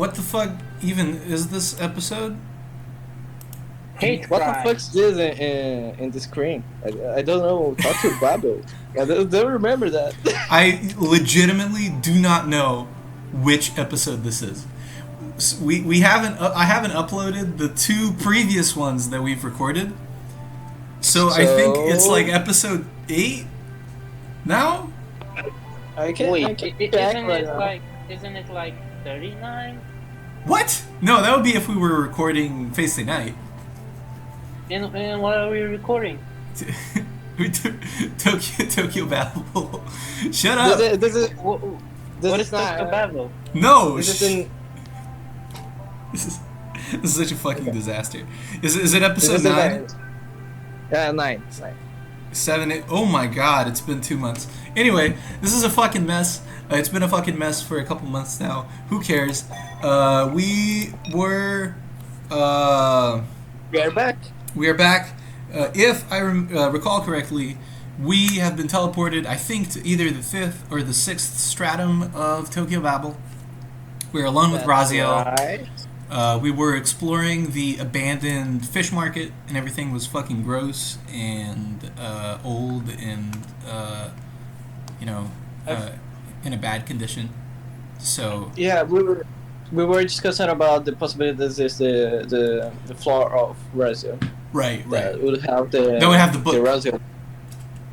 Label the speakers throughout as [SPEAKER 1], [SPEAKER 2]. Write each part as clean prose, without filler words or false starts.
[SPEAKER 1] what the fuck even is this episode?
[SPEAKER 2] Hate
[SPEAKER 3] What
[SPEAKER 2] crime.
[SPEAKER 3] the fuck's this in the screen? I don't know. Talk to Babel. I don't remember that.
[SPEAKER 1] I legitimately do not know which episode this is. We haven't. I haven't uploaded the 2 previous ones that we've recorded. So I think it's like episode 8 now.
[SPEAKER 3] I can't.
[SPEAKER 2] Wait,
[SPEAKER 3] I can't check right now.
[SPEAKER 2] isn't it like 39?
[SPEAKER 1] What? No, that would be if we were recording Face Day Night.
[SPEAKER 2] And what are we recording?
[SPEAKER 1] We took Tokyo Babel. Shut up.
[SPEAKER 3] This
[SPEAKER 2] What is
[SPEAKER 3] not
[SPEAKER 2] Tokyo Babel?
[SPEAKER 1] No.
[SPEAKER 3] This is
[SPEAKER 1] This is such a fucking disaster. Is it episode 9?
[SPEAKER 3] Yeah, 9.
[SPEAKER 1] 7, 8. Oh my god, it's been 2 months. Anyway, this is a fucking mess. It's been a fucking mess for a couple months now. Who cares? We are
[SPEAKER 3] back.
[SPEAKER 1] We are back. If I recall correctly, we have been teleported, I think, to either the 5th or the 6th stratum of Tokyo Babel. We're alone with Raziel.
[SPEAKER 3] Right.
[SPEAKER 1] We were exploring the abandoned fish market, and everything was fucking gross and old and in a bad condition. So
[SPEAKER 3] Yeah, we were discussing about the possibilities is the floor of Raziel.
[SPEAKER 1] right.
[SPEAKER 3] That would have the.
[SPEAKER 1] Then we have the book.
[SPEAKER 3] The Raziel.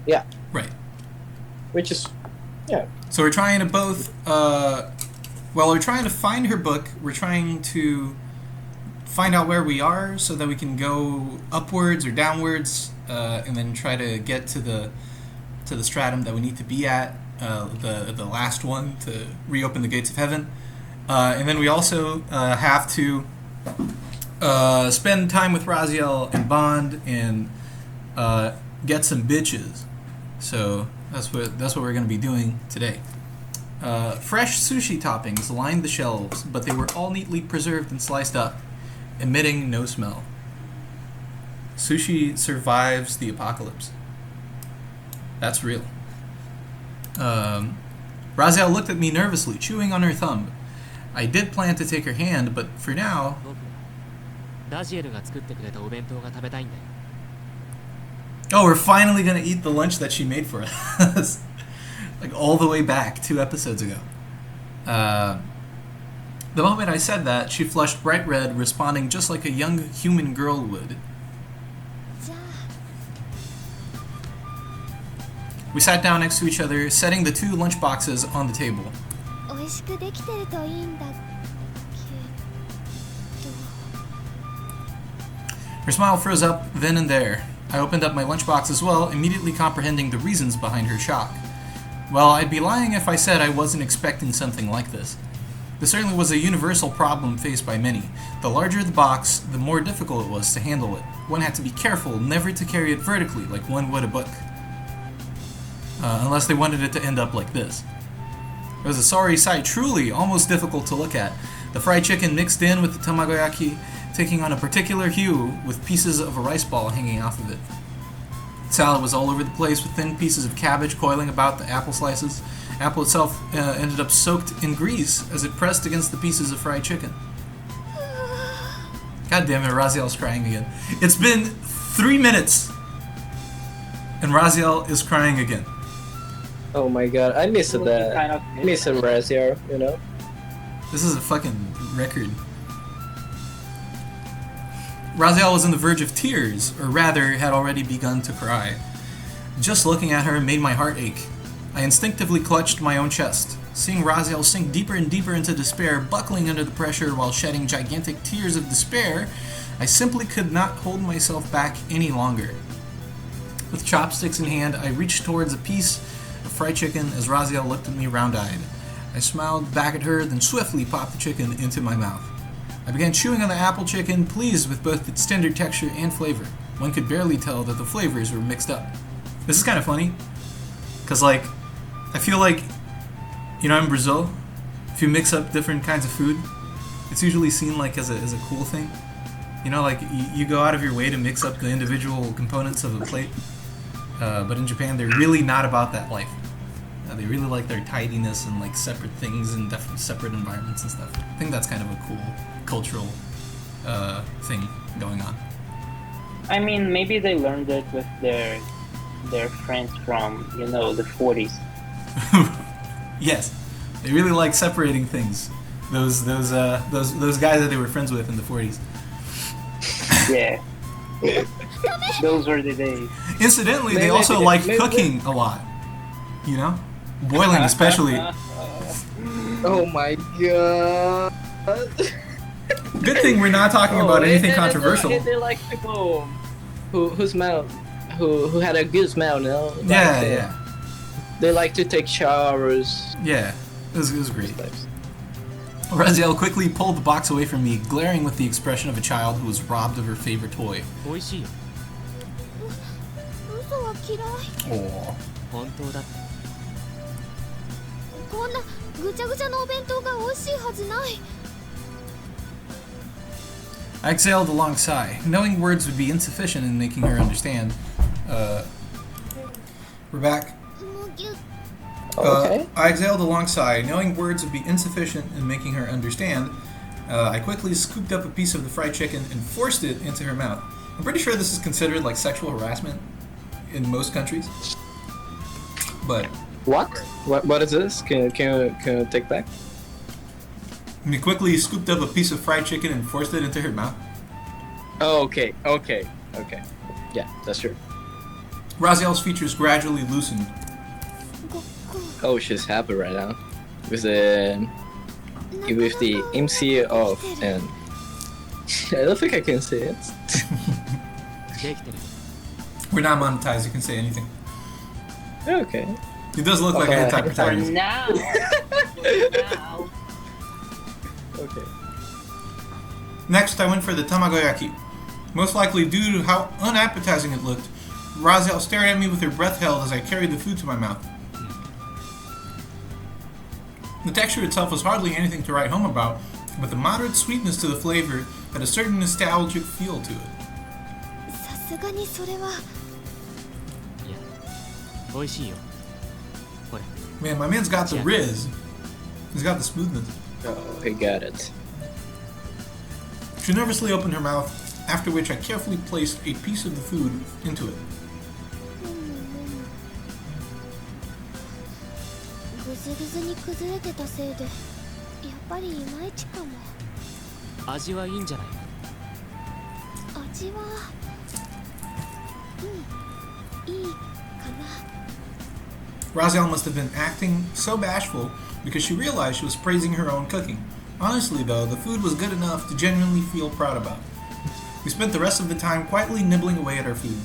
[SPEAKER 3] Yeah.
[SPEAKER 1] Right.
[SPEAKER 3] Which is, yeah.
[SPEAKER 1] So we're trying to both. We're trying to find her book. We're trying to find out where we are so that we can go upwards or downwards, and then try to get to the stratum that we need to be at, the last one to reopen the gates of heaven. And then we also have to spend time with Raziel and bond and get some bitches. So that's what we're going to be doing today. Fresh sushi toppings lined the shelves, but they were all neatly preserved and sliced up, emitting no smell. Sushi survives the apocalypse. That's real. Raziel looked at me nervously, chewing on her thumb. I did plan to take her hand, but for now... Oh, we're finally going to eat the lunch that she made for us. Like all the way back 2 episodes ago. The moment I said that, she flushed bright red, responding just like a young human girl would. We sat down next to each other, setting the 2 lunch boxes on the table. Her smile froze up then and there. I opened up my lunchbox as well, immediately comprehending the reasons behind her shock. Well, I'd be lying if I said I wasn't expecting something like this. This certainly was a universal problem faced by many. The larger the box, the more difficult it was to handle it. One had to be careful never to carry it vertically like one would a book. Unless they wanted it to end up like this. It was a sorry sight, truly almost difficult to look at. The fried chicken mixed in with the tamagoyaki, taking on a particular hue with pieces of a rice ball hanging off of it. Salad was all over the place with thin pieces of cabbage coiling about the apple slices. Apple itself ended up soaked in grease as it pressed against the pieces of fried chicken. God damn it, Raziel's crying again. It's been 3 minutes and Raziel is crying again.
[SPEAKER 3] Oh my god, I miss that. I miss a Raziel, you know?
[SPEAKER 1] This is a fucking record. Raziel was on the verge of tears, or rather, had already begun to cry. Just looking at her made my heart ache. I instinctively clutched my own chest. Seeing Raziel sink deeper and deeper into despair, buckling under the pressure while shedding gigantic tears of despair, I simply could not hold myself back any longer. With chopsticks in hand, I reached towards a piece of fried chicken as Raziel looked at me round-eyed. I smiled back at her, then swiftly popped the chicken into my mouth. I began chewing on the apple chicken, pleased with both its tender texture and flavor. One could barely tell that the flavors were mixed up. This is kind of funny, because, like, I feel like, you know, in Brazil, if you mix up different kinds of food, it's usually seen, like, as a cool thing. You know, like, you go out of your way to mix up the individual components of a plate, but in Japan, they're really not about that life. They really like their tidiness and like separate things and separate environments and stuff. I think that's kind of a cool cultural thing going on.
[SPEAKER 2] I mean, maybe they learned it with their friends from the 40s.
[SPEAKER 1] Yes, they really like separating things. Those guys that they were friends with in the 40s.
[SPEAKER 2] Yeah. Those were the days.
[SPEAKER 1] Incidentally, they also like cooking a lot. Boiling especially.
[SPEAKER 3] Oh my god.
[SPEAKER 1] Good thing we're not talking about anything controversial.
[SPEAKER 3] They like people who smell, who had a good smell,
[SPEAKER 1] Yeah.
[SPEAKER 3] They like to take showers.
[SPEAKER 1] Yeah, it was great. Raziel quickly pulled the box away from me, glaring with the expression of a child who was robbed of her favorite toy. Aww. I exhaled a long sigh. Knowing words would be insufficient in making her understand. We're back.
[SPEAKER 3] Okay.
[SPEAKER 1] I exhaled a long sigh. Knowing words would be insufficient in making her understand, I quickly scooped up a piece of the fried chicken and forced it into her mouth. I'm pretty sure this is considered like sexual harassment in most countries. But
[SPEAKER 3] What is this? Can you take back?
[SPEAKER 1] we quickly scooped up a piece of fried chicken and forced it into her mouth.
[SPEAKER 3] Oh, okay. Yeah, that's true.
[SPEAKER 1] Raziel's features gradually loosened.
[SPEAKER 3] Oh, she's happy right now with the MC off, and I don't think I can say it.
[SPEAKER 1] We're not monetized, you can say anything.
[SPEAKER 3] Okay.
[SPEAKER 1] It does look like a type of
[SPEAKER 2] For
[SPEAKER 1] protagonist.
[SPEAKER 2] now. For now.
[SPEAKER 3] Okay.
[SPEAKER 1] Next, I went for the tamagoyaki. Most likely due to how unappetizing it looked, Raziel stared at me with her breath held as I carried the food to my mouth. The texture itself was hardly anything to write home about, but the moderate sweetness to the flavor had a certain nostalgic feel to it. Man, my man's got the riz. He's got the smoothness.
[SPEAKER 3] Oh, I got it.
[SPEAKER 1] She nervously opened her mouth, after which I carefully placed a piece of the food into it. Raziel must have been acting so bashful because she realized she was praising her own cooking. Honestly though, the food was good enough to genuinely feel proud about. We spent the rest of the time quietly nibbling away at our food.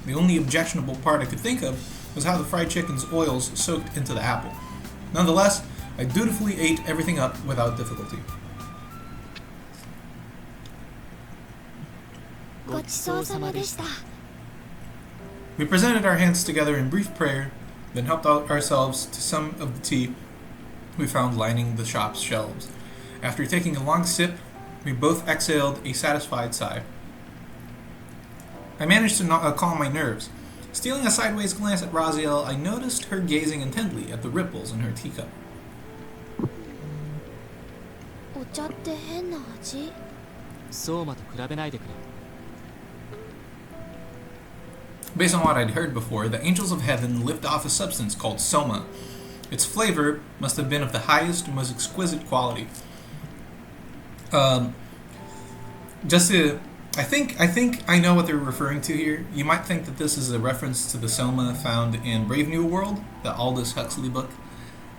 [SPEAKER 1] The only objectionable part I could think of was how the fried chicken's oils soaked into the apple. Nonetheless, I dutifully ate everything up without difficulty. We presented our hands together in brief prayer, then helped out ourselves to some of the tea we found lining the shop's shelves. After taking a long sip, we both exhaled a satisfied sigh. I managed to calm my nerves. Stealing a sideways glance at Raziel, I noticed her gazing intently at the ripples in her teacup. Based on what I'd heard before, the angels of heaven lived off a substance called soma. Its flavor must have been of the highest, most exquisite quality. I think I know what they're referring to here. You might think that this is a reference to the soma found in Brave New World, the Aldous Huxley book.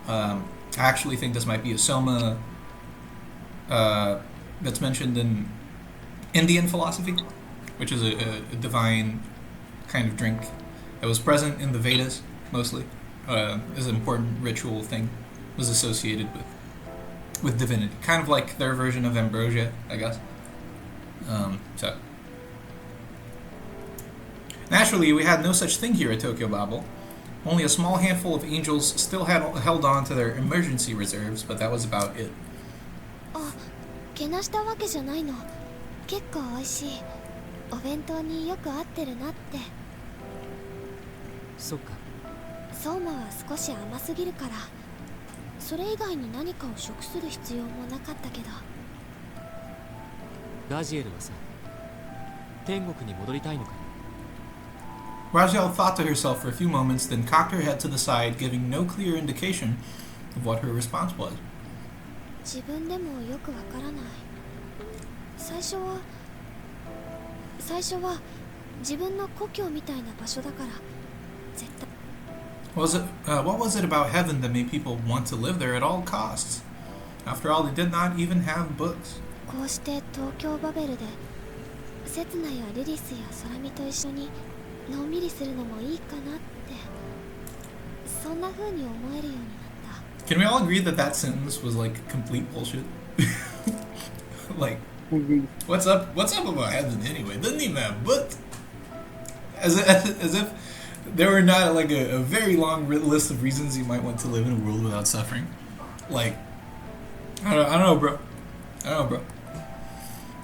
[SPEAKER 1] I actually think this might be a soma that's mentioned in Indian philosophy, which is a divine kind of drink that was present in the Vedas mostly. Is an important ritual thing, was associated with divinity, kind of like their version of ambrosia, I guess. So naturally, we had no such thing here at Tokyo Babel. Only a small handful of angels still had held on to their emergency reserves, but that was about it.
[SPEAKER 4] 相馬は少し甘すぎるから、それ以外に何かを食する必要もなかったけど。
[SPEAKER 5] ラジエルはさ、天国に戻りたいのか？
[SPEAKER 1] Raziel thought to herself for a few moments, then cocked her head to the side, giving no clear indication of what her response was.
[SPEAKER 4] 自分でもよくわからない。最初は自分の故郷みたいな場所だから、絶対。
[SPEAKER 1] What was it about heaven that made people want to live there at all costs? After all, they did not even have books.
[SPEAKER 4] こうして東京バベルでセツナやリリスやソラミと一緒にのんびりするのもいいかなって、そんな風に思えるようになった。
[SPEAKER 1] Can we all agree that that sentence was like complete bullshit? Like, what's up about heaven anyway? Doesn't even have books. As if there were not like a very long list of reasons you might want to live in a world without suffering. Like, I don't know, bro. That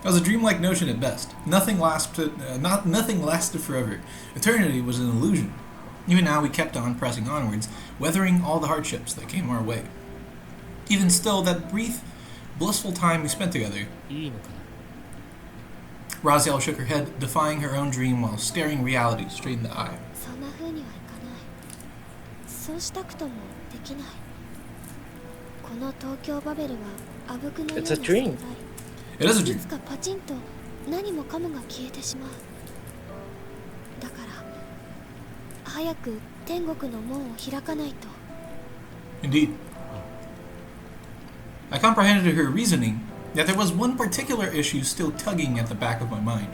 [SPEAKER 1] was a dreamlike notion at best. Nothing lasted forever. Eternity was an illusion. Even now we kept on pressing onwards, weathering all the hardships that came our way. Even still, that brief, blissful time we spent together.
[SPEAKER 5] いいのかな？
[SPEAKER 1] Raziel shook her head, defying her own dream while staring reality straight in the eye.
[SPEAKER 4] そんな風にはいかない。そうしたくともできない。この東京バベルはあぶくのような
[SPEAKER 3] It's a dream.
[SPEAKER 1] It is a
[SPEAKER 4] い
[SPEAKER 1] dream.
[SPEAKER 4] つかパチンと何もかもが消えてしまう。だから早く天国の門を開かないと。
[SPEAKER 1] Indeed. I comprehended her reasoning, yet there was one particular issue still tugging at the back of my mind,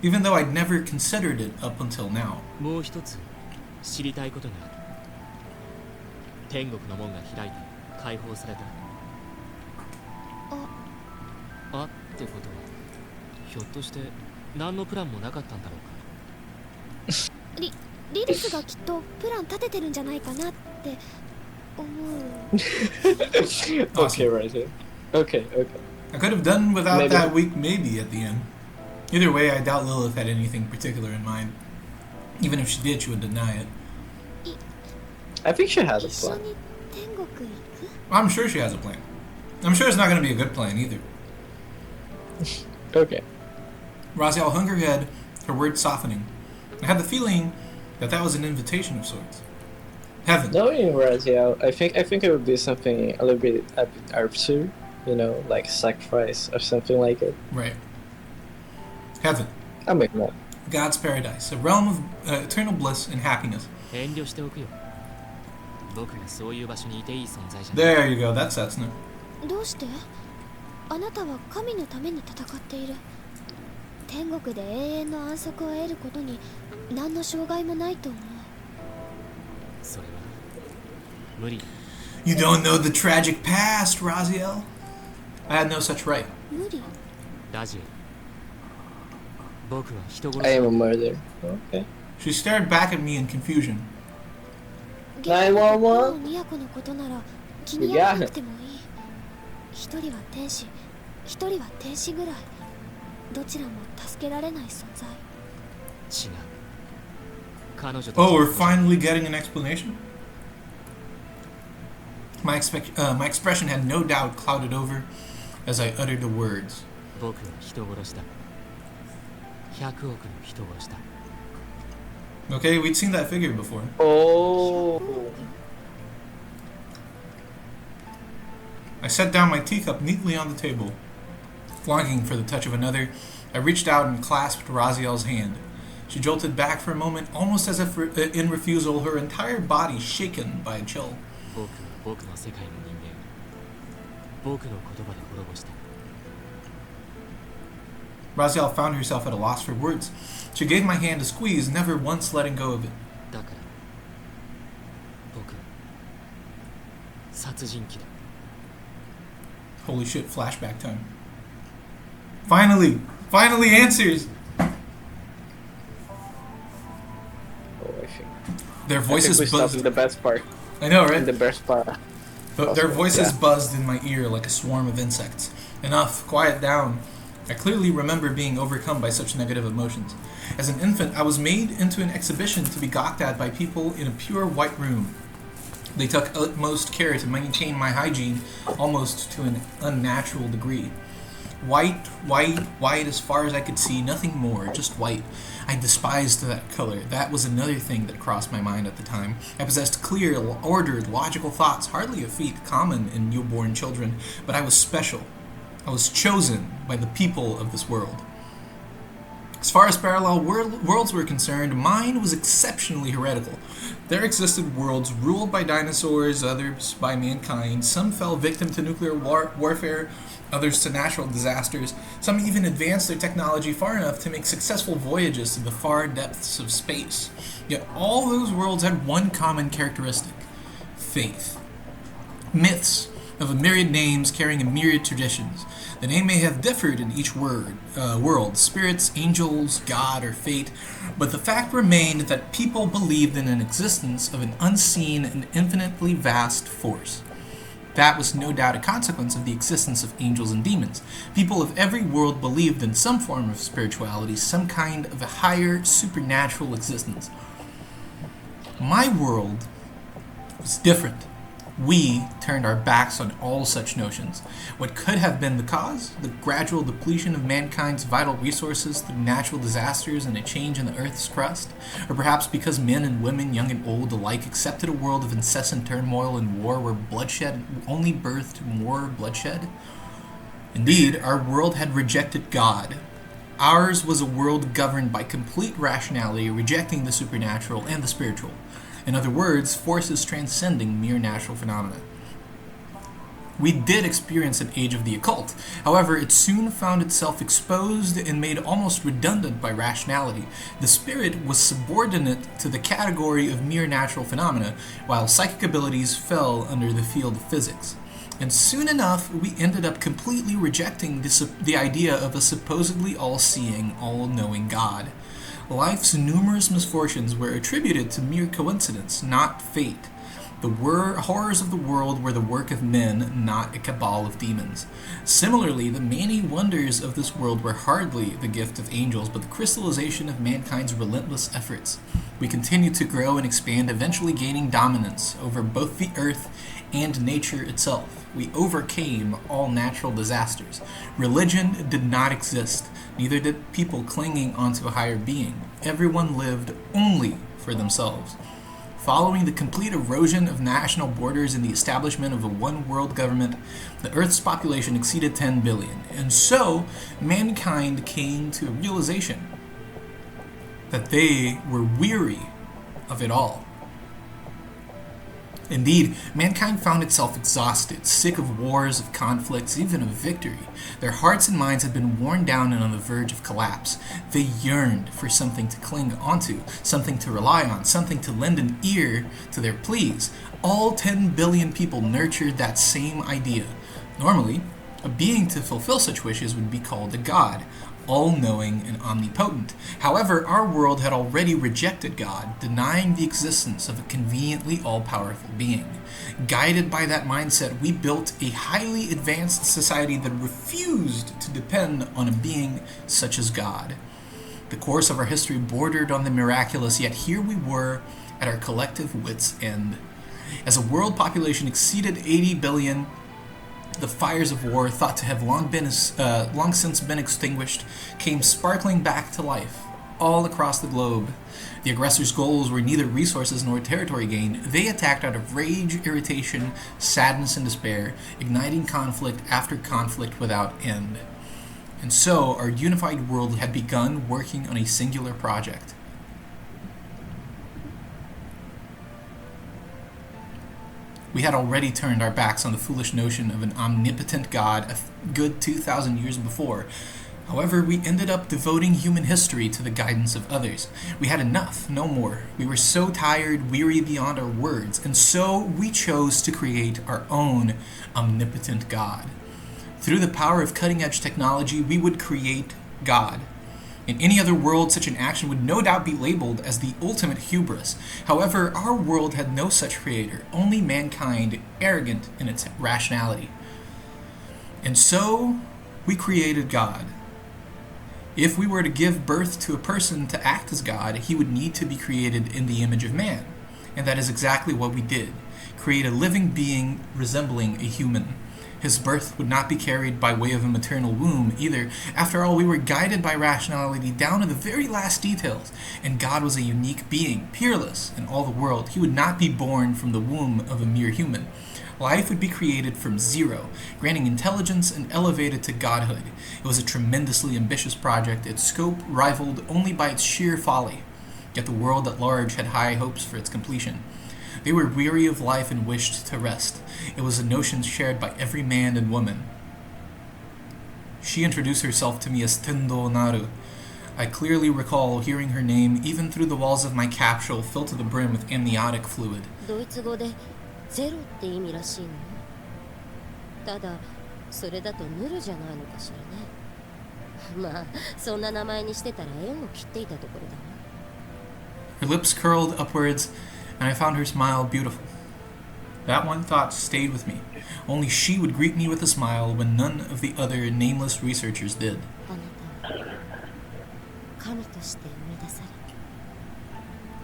[SPEAKER 1] even though I'd never considered it up until now.
[SPEAKER 5] もう一つ知りたいことがある。天国の門が開いて解放された。あってことは、ひょっとして何のプランもなかったんだろうか。
[SPEAKER 4] リリスがきっとプラン立ててるんじゃないかなって思う。
[SPEAKER 3] Okay, right. Okay.
[SPEAKER 1] I could have done without
[SPEAKER 3] Maybe.
[SPEAKER 1] that week maybe at the end. Either way, I doubt Lilith had anything particular in mind. Even if she did, she would deny it.
[SPEAKER 3] I think she has a
[SPEAKER 4] 一緒
[SPEAKER 3] plan.
[SPEAKER 4] に天国行く？
[SPEAKER 1] I'm sure she has a plan. I'm sure it's not going to be a good plan either.
[SPEAKER 3] Okay.
[SPEAKER 1] Raziel hung her head, her words softening. I had the feeling that was an invitation of sorts. Heaven.
[SPEAKER 3] Knowing Raziel, I think it would be something a little bit absurd, like sacrifice or something like it.
[SPEAKER 1] Right. Heaven.
[SPEAKER 3] I'll make that.
[SPEAKER 1] God's paradise. A realm of eternal bliss and happiness.
[SPEAKER 5] 遠慮しておくよ。僕がそういう場所にいていい存在じゃない。
[SPEAKER 1] There you go. That's Setsuna.
[SPEAKER 4] どうして？あなたは神のために戦っている。天国で永遠の安息を得ることに何の障害もないと思う。
[SPEAKER 5] それは無理だ。
[SPEAKER 1] You don't know the tragic past, Raziel. I had no such right.
[SPEAKER 4] 無理？
[SPEAKER 5] ラジエル。僕は人殺
[SPEAKER 3] I
[SPEAKER 5] し
[SPEAKER 3] am a murderer. Okay.
[SPEAKER 1] She stared back at me in confusion.
[SPEAKER 3] 911?
[SPEAKER 4] ニヤコのことなら気にならなくてもいい。一人は天使、一人は天使ぐらい。どちらも助けられない存在。
[SPEAKER 5] 違う。彼女たち
[SPEAKER 1] Oh, we're finally getting an explanation? My expression had no doubt clouded over as I uttered the words.
[SPEAKER 5] 僕は人殺しだ。100億の人殺しだ。
[SPEAKER 1] Okay, we'd seen that figure before.
[SPEAKER 3] Oh.
[SPEAKER 1] I set down my teacup neatly on the table. Longing for the touch of another, I reached out and clasped Raziel's hand. She jolted back for a moment, almost as if in refusal, her entire body shaken by a chill.
[SPEAKER 5] 僕は僕の世界の人間。僕の言葉で滅ぼした。
[SPEAKER 1] Raziel found herself at a loss for words. She gave my hand a squeeze, never once letting go of it.
[SPEAKER 5] だから僕は殺人鬼だ。
[SPEAKER 1] Holy shit, flashback time. Finally answers!
[SPEAKER 3] Oh, I think.
[SPEAKER 1] Their
[SPEAKER 3] I think
[SPEAKER 1] voices
[SPEAKER 3] we stopped
[SPEAKER 1] buzzed.
[SPEAKER 3] in the best part.
[SPEAKER 1] I know, right?
[SPEAKER 3] In the best part.
[SPEAKER 1] Their voices buzzed in my ear like a swarm of insects. Enough, quiet down. I clearly remember being overcome by such negative emotions. As an infant, I was made into an exhibition to be gawked at by people in a pure white room. They took utmost care to maintain my hygiene almost to an unnatural degree. White, white, white as far as I could see, nothing more, just white. I despised that color. That was another thing that crossed my mind at the time. I possessed clear, ordered, logical thoughts, hardly a feat common in newborn children, but I was special. I was chosen by the people of this world. As far as parallel worlds were concerned, mine was exceptionally heretical. There existed worlds ruled by dinosaurs, others by mankind. Some fell victim to nuclear warfare, others to natural disasters. Some even advanced their technology far enough to make successful voyages to the far depths of space. Yet all those worlds had one common characteristic: faith. Myths of a myriad names carrying a myriad traditions. The name may have differed in each world, spirits, angels, God, or fate, but the fact remained that people believed in an existence of an unseen and infinitely vast force. That was no doubt a consequence of the existence of angels and demons. People of every world believed in some form of spirituality, some kind of a higher supernatural existence. My world was different. We turned our backs on all such notions. What could have been the cause? The gradual depletion of mankind's vital resources through natural disasters and a change in the Earth's crust? Or perhaps because men and women, young and old alike, accepted a world of incessant turmoil and war where bloodshed only birthed more bloodshed? Indeed, our world had rejected God. Ours was a world governed by complete rationality, rejecting the supernatural and the spiritual. In other words, forces transcending mere natural phenomena. We did experience an age of the occult. However, it soon found itself exposed and made almost redundant by rationality. The spirit was subordinate to the category of mere natural phenomena, while psychic abilities fell under the field of physics. And soon enough, we ended up completely rejecting the idea of a supposedly all-seeing, all-knowing God. Life's numerous misfortunes were attributed to mere coincidence, not fate. The horrors of the world were the work of men, not a cabal of demons. Similarly, the many wonders of this world were hardly the gift of angels, but the crystallization of mankind's relentless efforts. We continued to grow and expand, eventually gaining dominance over both the earth and nature itself. We overcame all natural disasters. Religion did not exist, neither did people clinging onto a higher being. Everyone lived only for themselves. Following the complete erosion of national borders and the establishment of a one-world government, the Earth's population exceeded 10 billion. And so, mankind came to a realization that they were weary of it all. Indeed, mankind found itself exhausted, sick of wars, of conflicts, even of victory. Their hearts and minds had been worn down and on the verge of collapse. They yearned for something to cling onto, something to rely on, something to lend an ear to their pleas. All 10 billion people nurtured that same idea. Normally, a being to fulfill such wishes would be called a god, all-knowing and omnipotent. However, our world had already rejected God, denying the existence of a conveniently all-powerful being. Guided by that mindset, we built a highly advanced society that refused to depend on a being such as God. The course of our history bordered on the miraculous, yet here we were at our collective wits' end. As a world population exceeded 80 billion, the fires of war, thought to have long since been extinguished, came sparkling back to life all across the globe. The aggressors' goals were neither resources nor territory gain. They attacked out of rage, irritation, sadness, and despair, igniting conflict after conflict without end. And so, our unified world had begun working on a singular project. We had already turned our backs on the foolish notion of an omnipotent God a good 2,000 years before. However, we ended up devoting human history to the guidance of others. We had enough, no more. We were so tired, weary beyond our words, and so we chose to create our own omnipotent God. Through the power of cutting-edge technology, we would create God. In any other world, such an action would no doubt be labeled as the ultimate hubris. However, our world had no such creator, only mankind, arrogant in its rationality. And so, we created God, If we were to give birth to a person to act as God, he would need to be created in the image of man. And that is exactly what we did. Create a living being resembling a human. His birth would not be carried by way of a maternal womb either. After all, we were guided by rationality down to the very last details, and God was a unique being, peerless in all the world. He would not be born from the womb of a mere human. Life would be created from zero, granting intelligence and elevated to godhood. It was a tremendously ambitious project, its scope rivaled only by its sheer folly. Yet the world at large had high hopes for its completion. They were weary of life and wished to rest. It was a notion shared by every man and woman. She introduced herself to me as Tendou Naru. I clearly recall hearing her name even through the walls of my capsule filled to the brim with amniotic fluid.
[SPEAKER 6] ドイツ語でゼロって意味らしいの。ただそれだとヌルじゃないのかしらね。まあそんな名前にしてたら縁を切っていたところだわ。
[SPEAKER 1] Her lips curled upwards, and I found her smile beautiful. That one thought stayed with me. Only she would greet me with a smile when none of the other nameless researchers did.
[SPEAKER 6] あなたは神として生み出され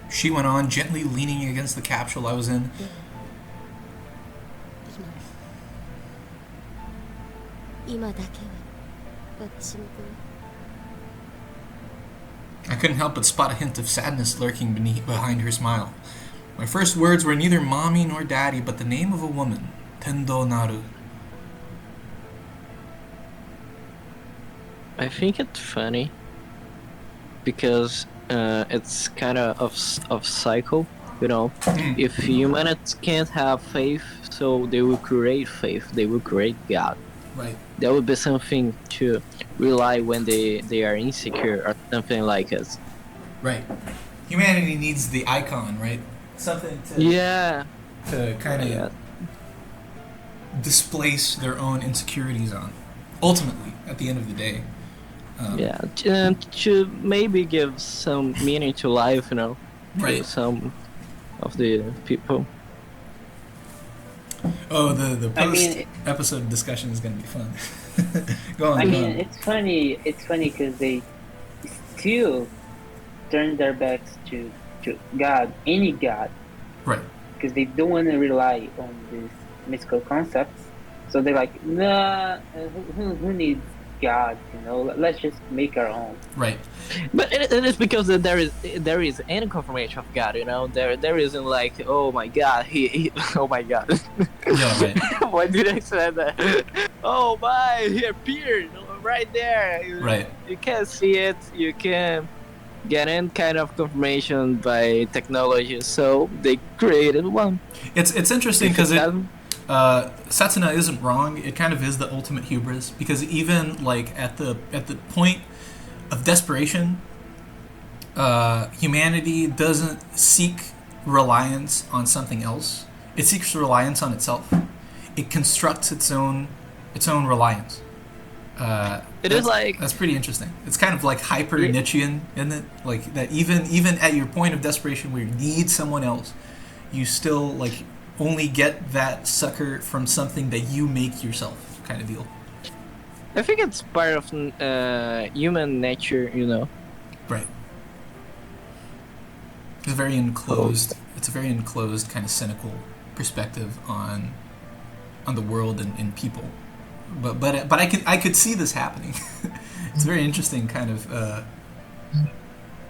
[SPEAKER 1] She went on, gently leaning against the capsule I was in.
[SPEAKER 6] 今だけは私も
[SPEAKER 1] I couldn't help but spot a hint of sadness lurking behind her smile. My first words were neither mommy nor daddy, but the name of a woman, Tendou Naru.
[SPEAKER 3] I think it's funny because it's kind of cycle, you know. If humanity can't have faith, so they will create faith. They will create God.
[SPEAKER 1] Right.
[SPEAKER 3] That would be something to rely when they are insecure or something like it.
[SPEAKER 1] Right. Humanity needs the icon, right? Something to to kind of displace their own insecurities on. Ultimately, at the end of the day.
[SPEAKER 3] To maybe give some meaning to life, you know,
[SPEAKER 1] right.
[SPEAKER 3] to some of the people.
[SPEAKER 1] Oh, the post-episode discussion is going to be fun. Go on.
[SPEAKER 2] It's funny because they still turn their backs to God, any God.
[SPEAKER 1] Right.
[SPEAKER 2] Because they don't want to rely on these mystical concepts. So they're like, nah, who needs God? You know, let's just make our own.
[SPEAKER 1] Right.
[SPEAKER 3] But it is because there is any confirmation of God, you know. There isn't like, oh my God, he oh my God.
[SPEAKER 1] Yeah, right.
[SPEAKER 3] Why did I say that? Oh my, he appeared right there.
[SPEAKER 1] Right.
[SPEAKER 3] You can see it. You can get any kind of confirmation by technology. So they created one.
[SPEAKER 1] It's interesting because Setsuna isn't wrong. It kind of is the ultimate hubris because even like at the point of desperation, humanity doesn't seek reliance on something else. It seeks reliance on itself. It constructs its own reliance. That's pretty interesting. It's kind of like hyper Nietzschean, isn't it? Like that even at your point of desperation where you need someone else, you still like only get that succor from something that you make yourself, kind of deal.
[SPEAKER 3] I think it's part of human nature, you know.
[SPEAKER 1] Right. It's very enclosed. It's a very enclosed, kind of cynical perspective on the world and people. But I could see this happening. It's a very interesting kind of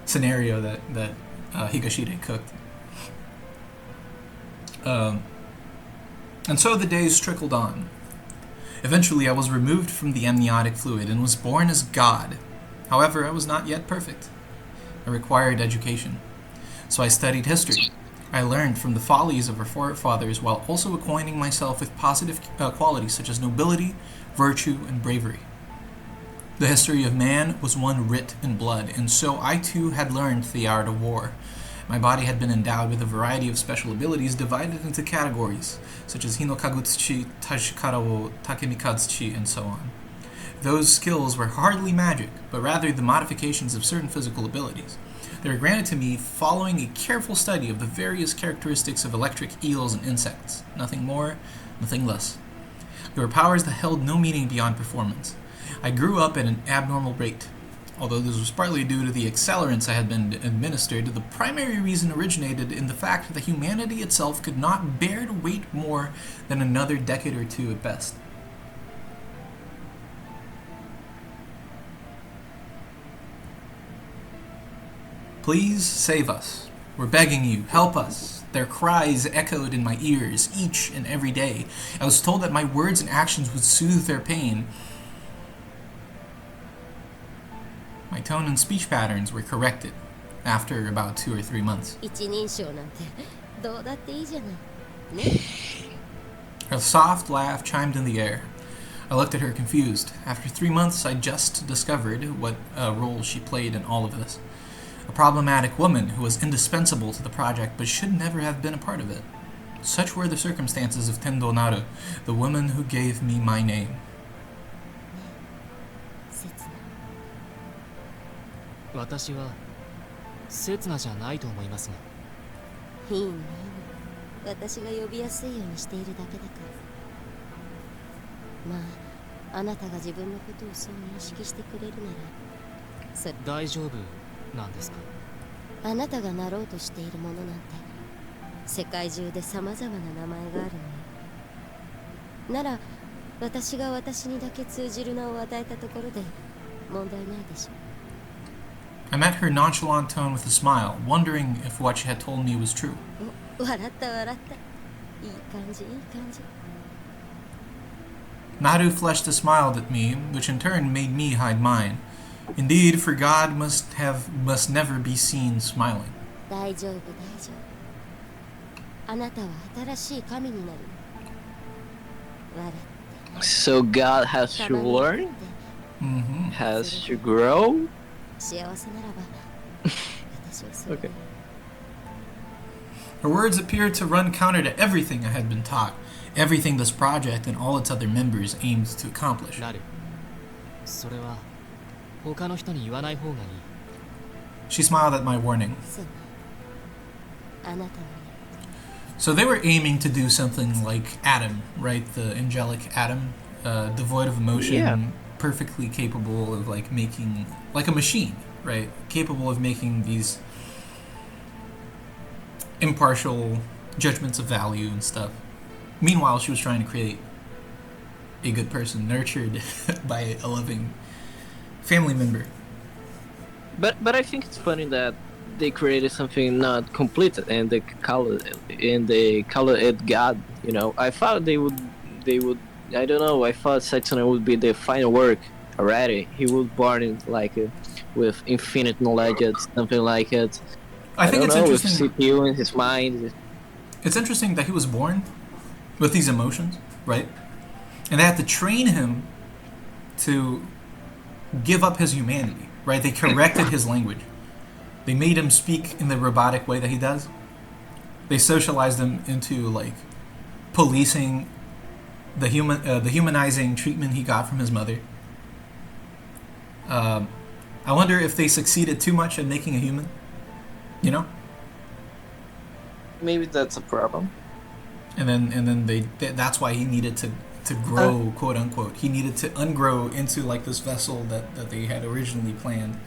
[SPEAKER 1] scenario that Higashide cooked. And so the days trickled on. Eventually, I was removed from the amniotic fluid and was born as God. However, I was not yet perfect. I required education. So I studied history. I learned from the follies of our forefathers while also acquainting myself with positive qualities such as nobility, virtue, and bravery. The history of man was one writ in blood, and so I too had learned the art of war. My body had been endowed with a variety of special abilities divided into categories, such as Hinokagutsuchi, Tashikara-wo, Takemikatsuchi, and so on. Those skills were hardly magic, but rather the modifications of certain physical abilities. They were granted to me following a careful study of the various characteristics of electric eels and insects. Nothing more, nothing less. They were powers that held no meaning beyond performance. I grew up at an abnormal rate. Although this was partly due to the accelerants I had been administered, the primary reason originated in the fact that humanity itself could not bear to wait more than another decade or two at best. Please save us. We're begging you, help us. Their cries echoed in my ears each and every day. I was told that my words and actions would soothe their pain. My tone and speech patterns were corrected after about 2 or 3 months.
[SPEAKER 6] 一人称なんてどうだっていいじゃないね。
[SPEAKER 1] Her soft laugh chimed in the air. I looked at her confused. After 3 months, I just discovered what role she played in all of this. A problematic woman who was indispensable to the project but should never have been a part of it. Such were the circumstances of Tendou Naru, the woman who gave me my name.
[SPEAKER 6] 刹那
[SPEAKER 5] 私は刹那じゃないと思いますが。
[SPEAKER 6] いいねいいね。私が呼びやすいようにしているだけだから。まあ、あなたが自分のことをそう認識してくれるなら、それ
[SPEAKER 5] 大丈夫なんですか？
[SPEAKER 6] あなたがなろうとしているものなんて世界中で様々な名前があるのよ。なら私が私にだけ通じる名を与えたところで問題ないでしょ。
[SPEAKER 1] I met her nonchalant tone with a smile, wondering if what she had told me was true.
[SPEAKER 6] お、笑った笑った。いい感じいい感じ。
[SPEAKER 1] Naru flushed and smiled at me, which in turn made me hide mine. Indeed, for God must never be seen smiling.
[SPEAKER 6] 大丈夫大丈夫。あなたは新しい神になる。笑って。
[SPEAKER 3] So God has to
[SPEAKER 6] たまに
[SPEAKER 3] learn,
[SPEAKER 6] って
[SPEAKER 3] has to grow.
[SPEAKER 6] 幸せならば私はそれで
[SPEAKER 3] Okay.
[SPEAKER 1] Her words appeared to run counter to everything I had been taught, everything this project and all its other members aimed to accomplish.
[SPEAKER 5] なる。それは他の人に言わない方がいい。
[SPEAKER 1] She smiled at my warning.
[SPEAKER 6] そうあなたの
[SPEAKER 1] So they were aiming to do something like Adam, right? The angelic Adam, devoid of emotion,
[SPEAKER 3] Yeah.
[SPEAKER 1] perfectly capable of like making, like a machine, right? Capable of making these impartial judgments of value and stuff. Meanwhile, she was trying to create a good person nurtured by a loving family member.
[SPEAKER 3] But I think it's funny that they created something not completed and they call it God. You know, I thought they would. I don't know. I thought Setsuna would be the final work already. He was born in with infinite knowledge, something like it.
[SPEAKER 1] I think
[SPEAKER 3] don't
[SPEAKER 1] it's
[SPEAKER 3] know,
[SPEAKER 1] interesting.
[SPEAKER 3] with CPU in his mind.
[SPEAKER 1] It's interesting that he was born with these emotions, right? And they had to train him to give up his humanity, right? They corrected his language. They made him speak in the robotic way that he does. They socialized him into like policing the humanizing treatment he got from his mother. I wonder if they succeeded too much at making a human. You know?
[SPEAKER 3] Maybe that's a problem.
[SPEAKER 1] And then that's why he needed to grow, quote unquote. He needed to ungrow into like this vessel that they had originally planned,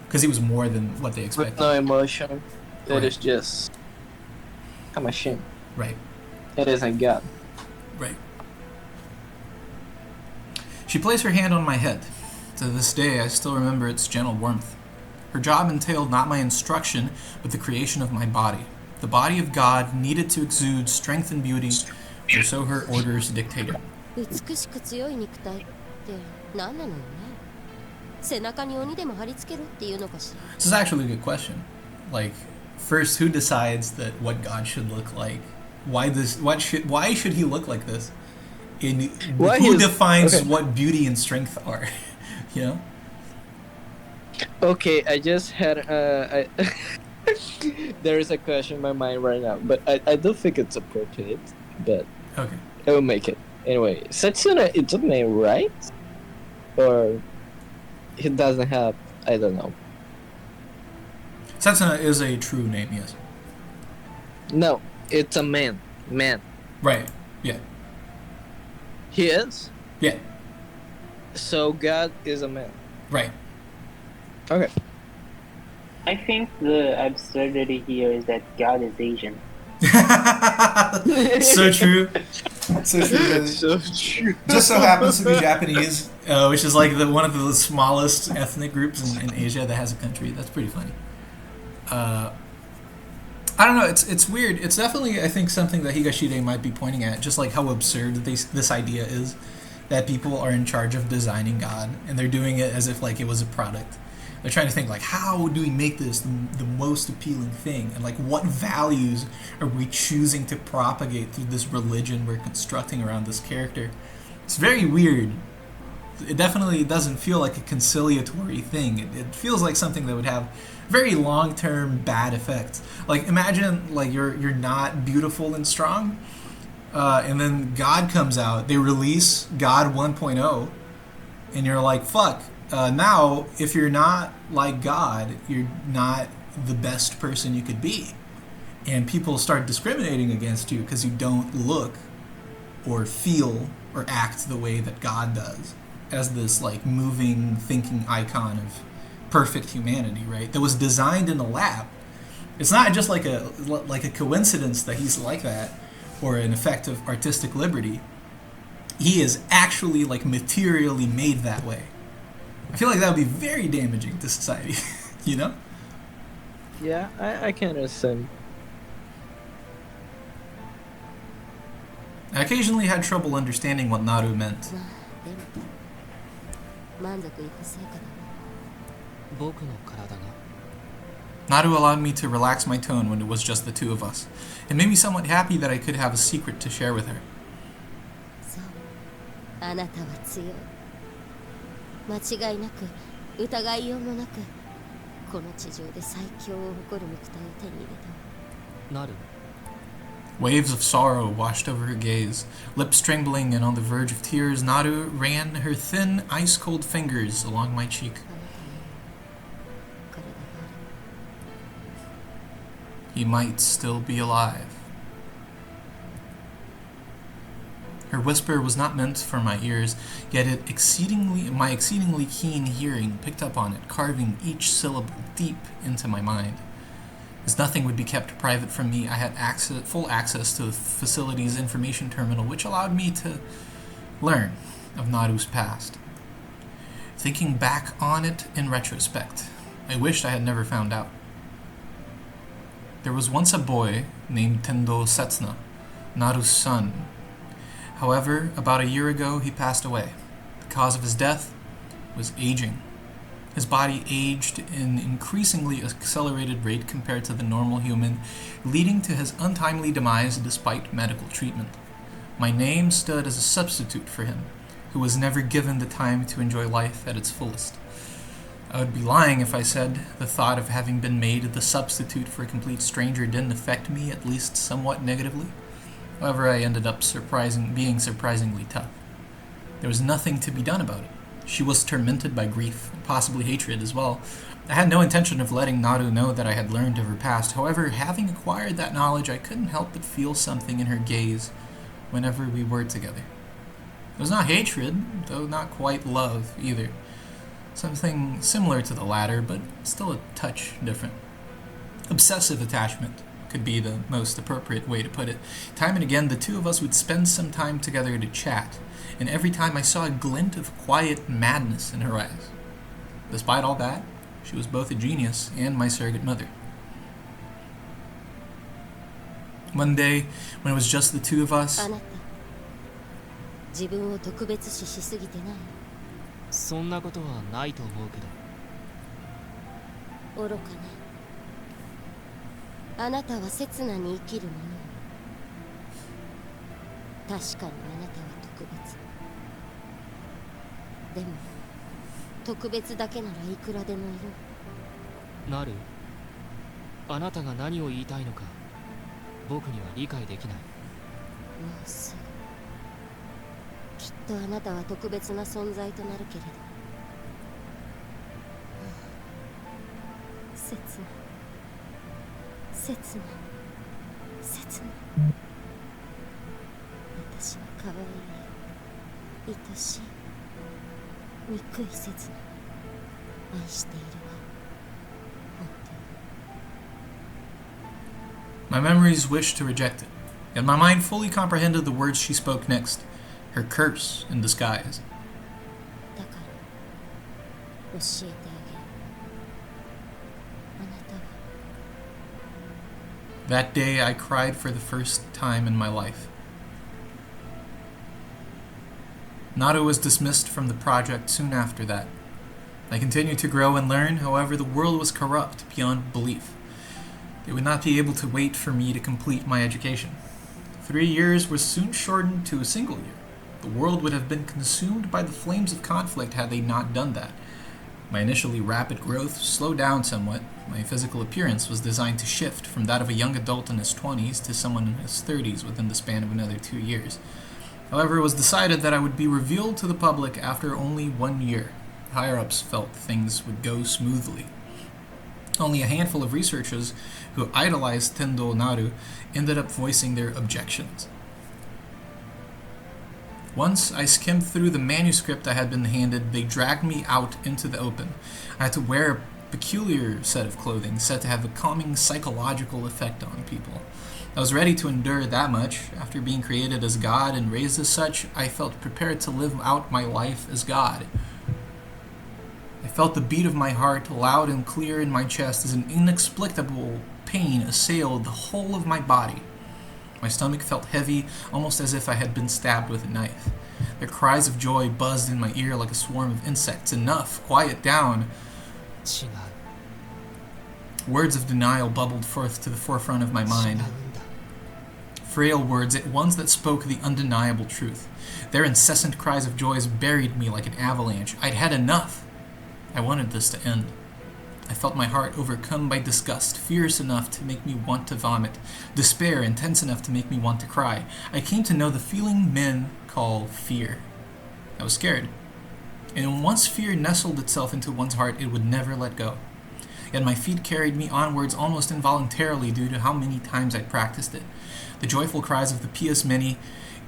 [SPEAKER 1] because he was more than what they expected.
[SPEAKER 3] With no emotion. It
[SPEAKER 1] Right.
[SPEAKER 3] is just a machine.
[SPEAKER 1] Right,
[SPEAKER 3] It isn't God.
[SPEAKER 1] right. She placed her hand on my head. To this day, I still remember its gentle warmth. Her job entailed not my instruction, but the creation of my body. The body of God needed to exude strength and beauty, or so her orders dictated.
[SPEAKER 6] 美しく強い肉体って何なのよね。背中に鬼でも貼り付けろっていうのかしら。
[SPEAKER 1] This is actually a good question. Like, first, who decides that what God should look like? Why should he look like this? And
[SPEAKER 3] Why
[SPEAKER 1] who
[SPEAKER 3] is-
[SPEAKER 1] defines
[SPEAKER 3] okay.
[SPEAKER 1] what beauty and strength are? You know?
[SPEAKER 3] Okay, I just had there is a question in my mind right now, but I don't think it's appropriate, but
[SPEAKER 1] Okay.
[SPEAKER 3] I will make it. Anyway, Setsuna is a name, right? Or he doesn't have, I don't know.
[SPEAKER 1] Setsuna is a true name, yes.
[SPEAKER 3] No, it's a man. Man.
[SPEAKER 1] Right. Yeah.
[SPEAKER 3] He is?
[SPEAKER 1] Yeah.
[SPEAKER 3] So God is a man.
[SPEAKER 1] Right.
[SPEAKER 3] Okay.
[SPEAKER 2] I think the absurdity here is that God is Asian.
[SPEAKER 1] So true. So true.
[SPEAKER 3] So true.
[SPEAKER 1] Just so happens to be Japanese, which is like one of the smallest ethnic groups in Asia that has a country. That's pretty funny. I don't know. It's weird. It's definitely, I think, something that Higashide might be pointing at, just like how absurd this idea is, that people are in charge of designing God and they're doing it as if like it was a product. They're trying to think like, how do we make this the most appealing thing, and like what values are we choosing to propagate through this religion we're constructing around this character. It's very weird. It definitely doesn't feel like a conciliatory thing. It feels like something that would have very long-term bad effects. Like imagine like you're not beautiful and strong, and then God comes out. They release God 1.0, and you're like, fuck. Now, if you're not like God, you're not the best person you could be. And people start discriminating against you because you don't look or feel or act the way that God does, as this like moving, thinking icon of perfect humanity, right? That was designed in a lab. It's not just like a coincidence that he's like that, or an effect of artistic liberty. He is actually like materially made that way. I feel like that would be very damaging to society, you know?
[SPEAKER 3] Yeah, I can understand.
[SPEAKER 1] I occasionally had trouble understanding what Naru meant.
[SPEAKER 6] 満足いく成果だね。
[SPEAKER 5] 僕の体が
[SPEAKER 1] Naru allowed me to relax my tone when it was just the two of us. It made me somewhat happy that I could have a secret to share with her.
[SPEAKER 6] そう、あなたは強い。間違いなく、疑いようもなく、この地上で最強を誇る肉体を手に入れた。
[SPEAKER 5] なる
[SPEAKER 1] Waves of sorrow washed over her gaze. Lips trembling and on the verge of tears, Naru ran her thin, ice-cold fingers along my cheek.
[SPEAKER 6] あなたに体がある。
[SPEAKER 1] He might still be alive. Her whisper was not meant for my ears, yet my exceedingly keen hearing picked up on it, carving each syllable deep into my mind. As nothing would be kept private from me, I had full access to the facility's information terminal, which allowed me to learn of Naru's past. Thinking back on it in retrospect, I wished I had never found out. There was once a boy named Tendou Setsuna, Naru's son. However, about a year ago, he passed away. The cause of his death was aging. His body aged in an increasingly accelerated rate compared to the normal human, leading to his untimely demise despite medical treatment. My name stood as a substitute for him, who was never given the time to enjoy life at its fullest. I would be lying if I said the thought of having been made the substitute for a complete stranger didn't affect me, at least somewhat negatively. However, I ended up being surprisingly tough. There was nothing to be done about it. She was tormented by grief, and possibly hatred as well. I had no intention of letting Naru know that I had learned of her past. However, having acquired that knowledge, I couldn't help but feel something in her gaze whenever we were together. It was not hatred, though not quite love either. Something similar to the latter, but still a touch different. Obsessive attachment could be the most appropriate way to put it. Time and again, the two of us would spend some time together to chat, and every time I saw a glint of quiet madness in her eyes. Despite all that, she was both a genius and my surrogate mother. One day, when it was just the two of us,
[SPEAKER 6] あなた、自分を特別視しすぎてない？
[SPEAKER 5] そんなことはないと思うけど
[SPEAKER 6] 愚かね。あなたは刹那に生きるもの。確かにあなたは特別。でも、特別だけならいくらでもいる。
[SPEAKER 5] なるあなたが何を言いたいのか僕には理解できない。
[SPEAKER 6] もうすぐ。きっとあなたは特別な存在となるけれど。刹那。刹那。私は可愛い、愛しい、憎い刹那。愛しているわ。本当に。
[SPEAKER 1] My memories wished to reject it, yet my mind fully comprehended the words she spoke next, her curse in disguise.
[SPEAKER 6] だから教えてあげる。あなたは
[SPEAKER 1] That day I cried for the first time in my life. Naru was dismissed from the project soon after that. I continued to grow and learn, however, the world was corrupt beyond belief. They would not be able to wait for me to complete my education. 3 years were soon shortened to a single year. The world would have been consumed by the flames of conflict had they not done that. My initially rapid growth slowed down somewhat. My physical appearance was designed to shift from that of a young adult in his 20s to someone in his 30s within the span of another 2 years. However, it was decided that I would be revealed to the public after only 1 year. Higher-ups felt things would go smoothly. Only a handful of researchers who idolized Tendou Naru ended up voicing their objections. Once I skimmed through the manuscript I had been handed, they dragged me out into the open. I had to wear a peculiar set of clothing said to have a calming psychological effect on people. I was ready to endure that much. After being created as God and raised as such, I felt prepared to live out my life as God. I felt the beat of my heart loud and clear in my chest as an inexplicable pain assailed the whole of my body. My stomach felt heavy, almost as if I had been stabbed with a knife. Their cries of joy buzzed in my ear like a swarm of insects. Enough! Quiet down!
[SPEAKER 5] 違う。
[SPEAKER 1] Words of denial bubbled forth to the forefront of my
[SPEAKER 5] 違
[SPEAKER 1] mind.
[SPEAKER 5] うんだ。
[SPEAKER 1] Frail words, yet ones that spoke the undeniable truth. Their incessant cries of joy buried me like an avalanche. I'd had enough. I wanted this to end. I felt my heart overcome by disgust, fierce enough to make me want to vomit, despair intense enough to make me want to cry. I came to know the feeling men call fear. I was scared. And once fear nestled itself into one's heart, it would never let go. Yet my feet carried me onwards almost involuntarily due to how many times I'd practiced it. The joyful cries of the pious many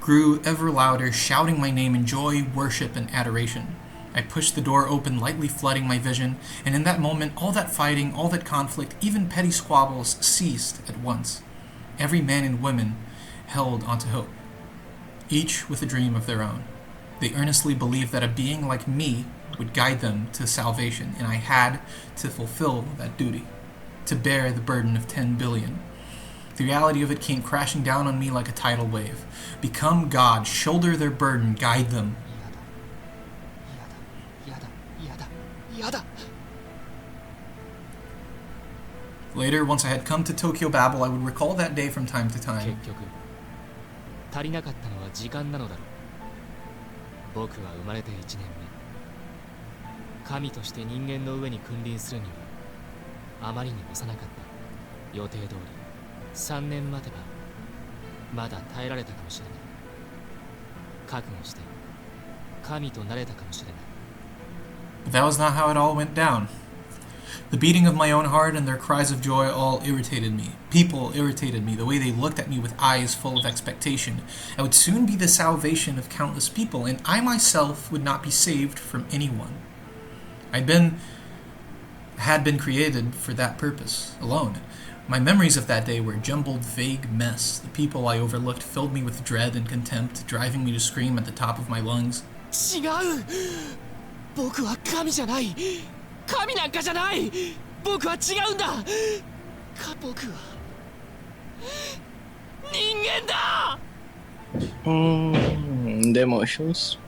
[SPEAKER 1] grew ever louder, shouting my name in joy, worship, and adoration. I pushed the door open, lightly flooding my vision, and in that moment, all that fighting, all that conflict, even petty squabbles ceased at once. Every man and woman held onto hope, each with a dream of their own. They earnestly believed that a being like me would guide them to salvation, and I had to fulfill that duty, to bear the burden of 10 billion. The reality of it came crashing down on me like a tidal wave. Become God, shoulder their burden, guide them.
[SPEAKER 5] 嫌だ。嫌だ。嫌だ。嫌だ。
[SPEAKER 1] Later, once I had come to Tokyo Babel, I would recall that day from time to
[SPEAKER 5] 結
[SPEAKER 1] time.
[SPEAKER 5] 局足りなかったのは時間なのだろう。僕は生まれて1年目。神として人間の上に君臨するにはあまりに幼かった。予定通り3年待てばまだ耐えられたかもしれない。覚悟して神となれたかもしれない。
[SPEAKER 1] But that was not how it all went down. The beating of my own heart and their cries of joy all irritated me. People irritated me, the way they looked at me with eyes full of expectation. I would soon be the salvation of countless people, and I myself would not be saved from anyone. had been created for that purpose alone. My memories of that day were a jumbled, vague mess. The people I overlooked filled me with dread and contempt, driving me to scream at the top of my lungs.
[SPEAKER 5] 違う。僕は神じゃない。神なんかじゃない。僕は違うんだ。僕は人間だ。
[SPEAKER 3] The emotions.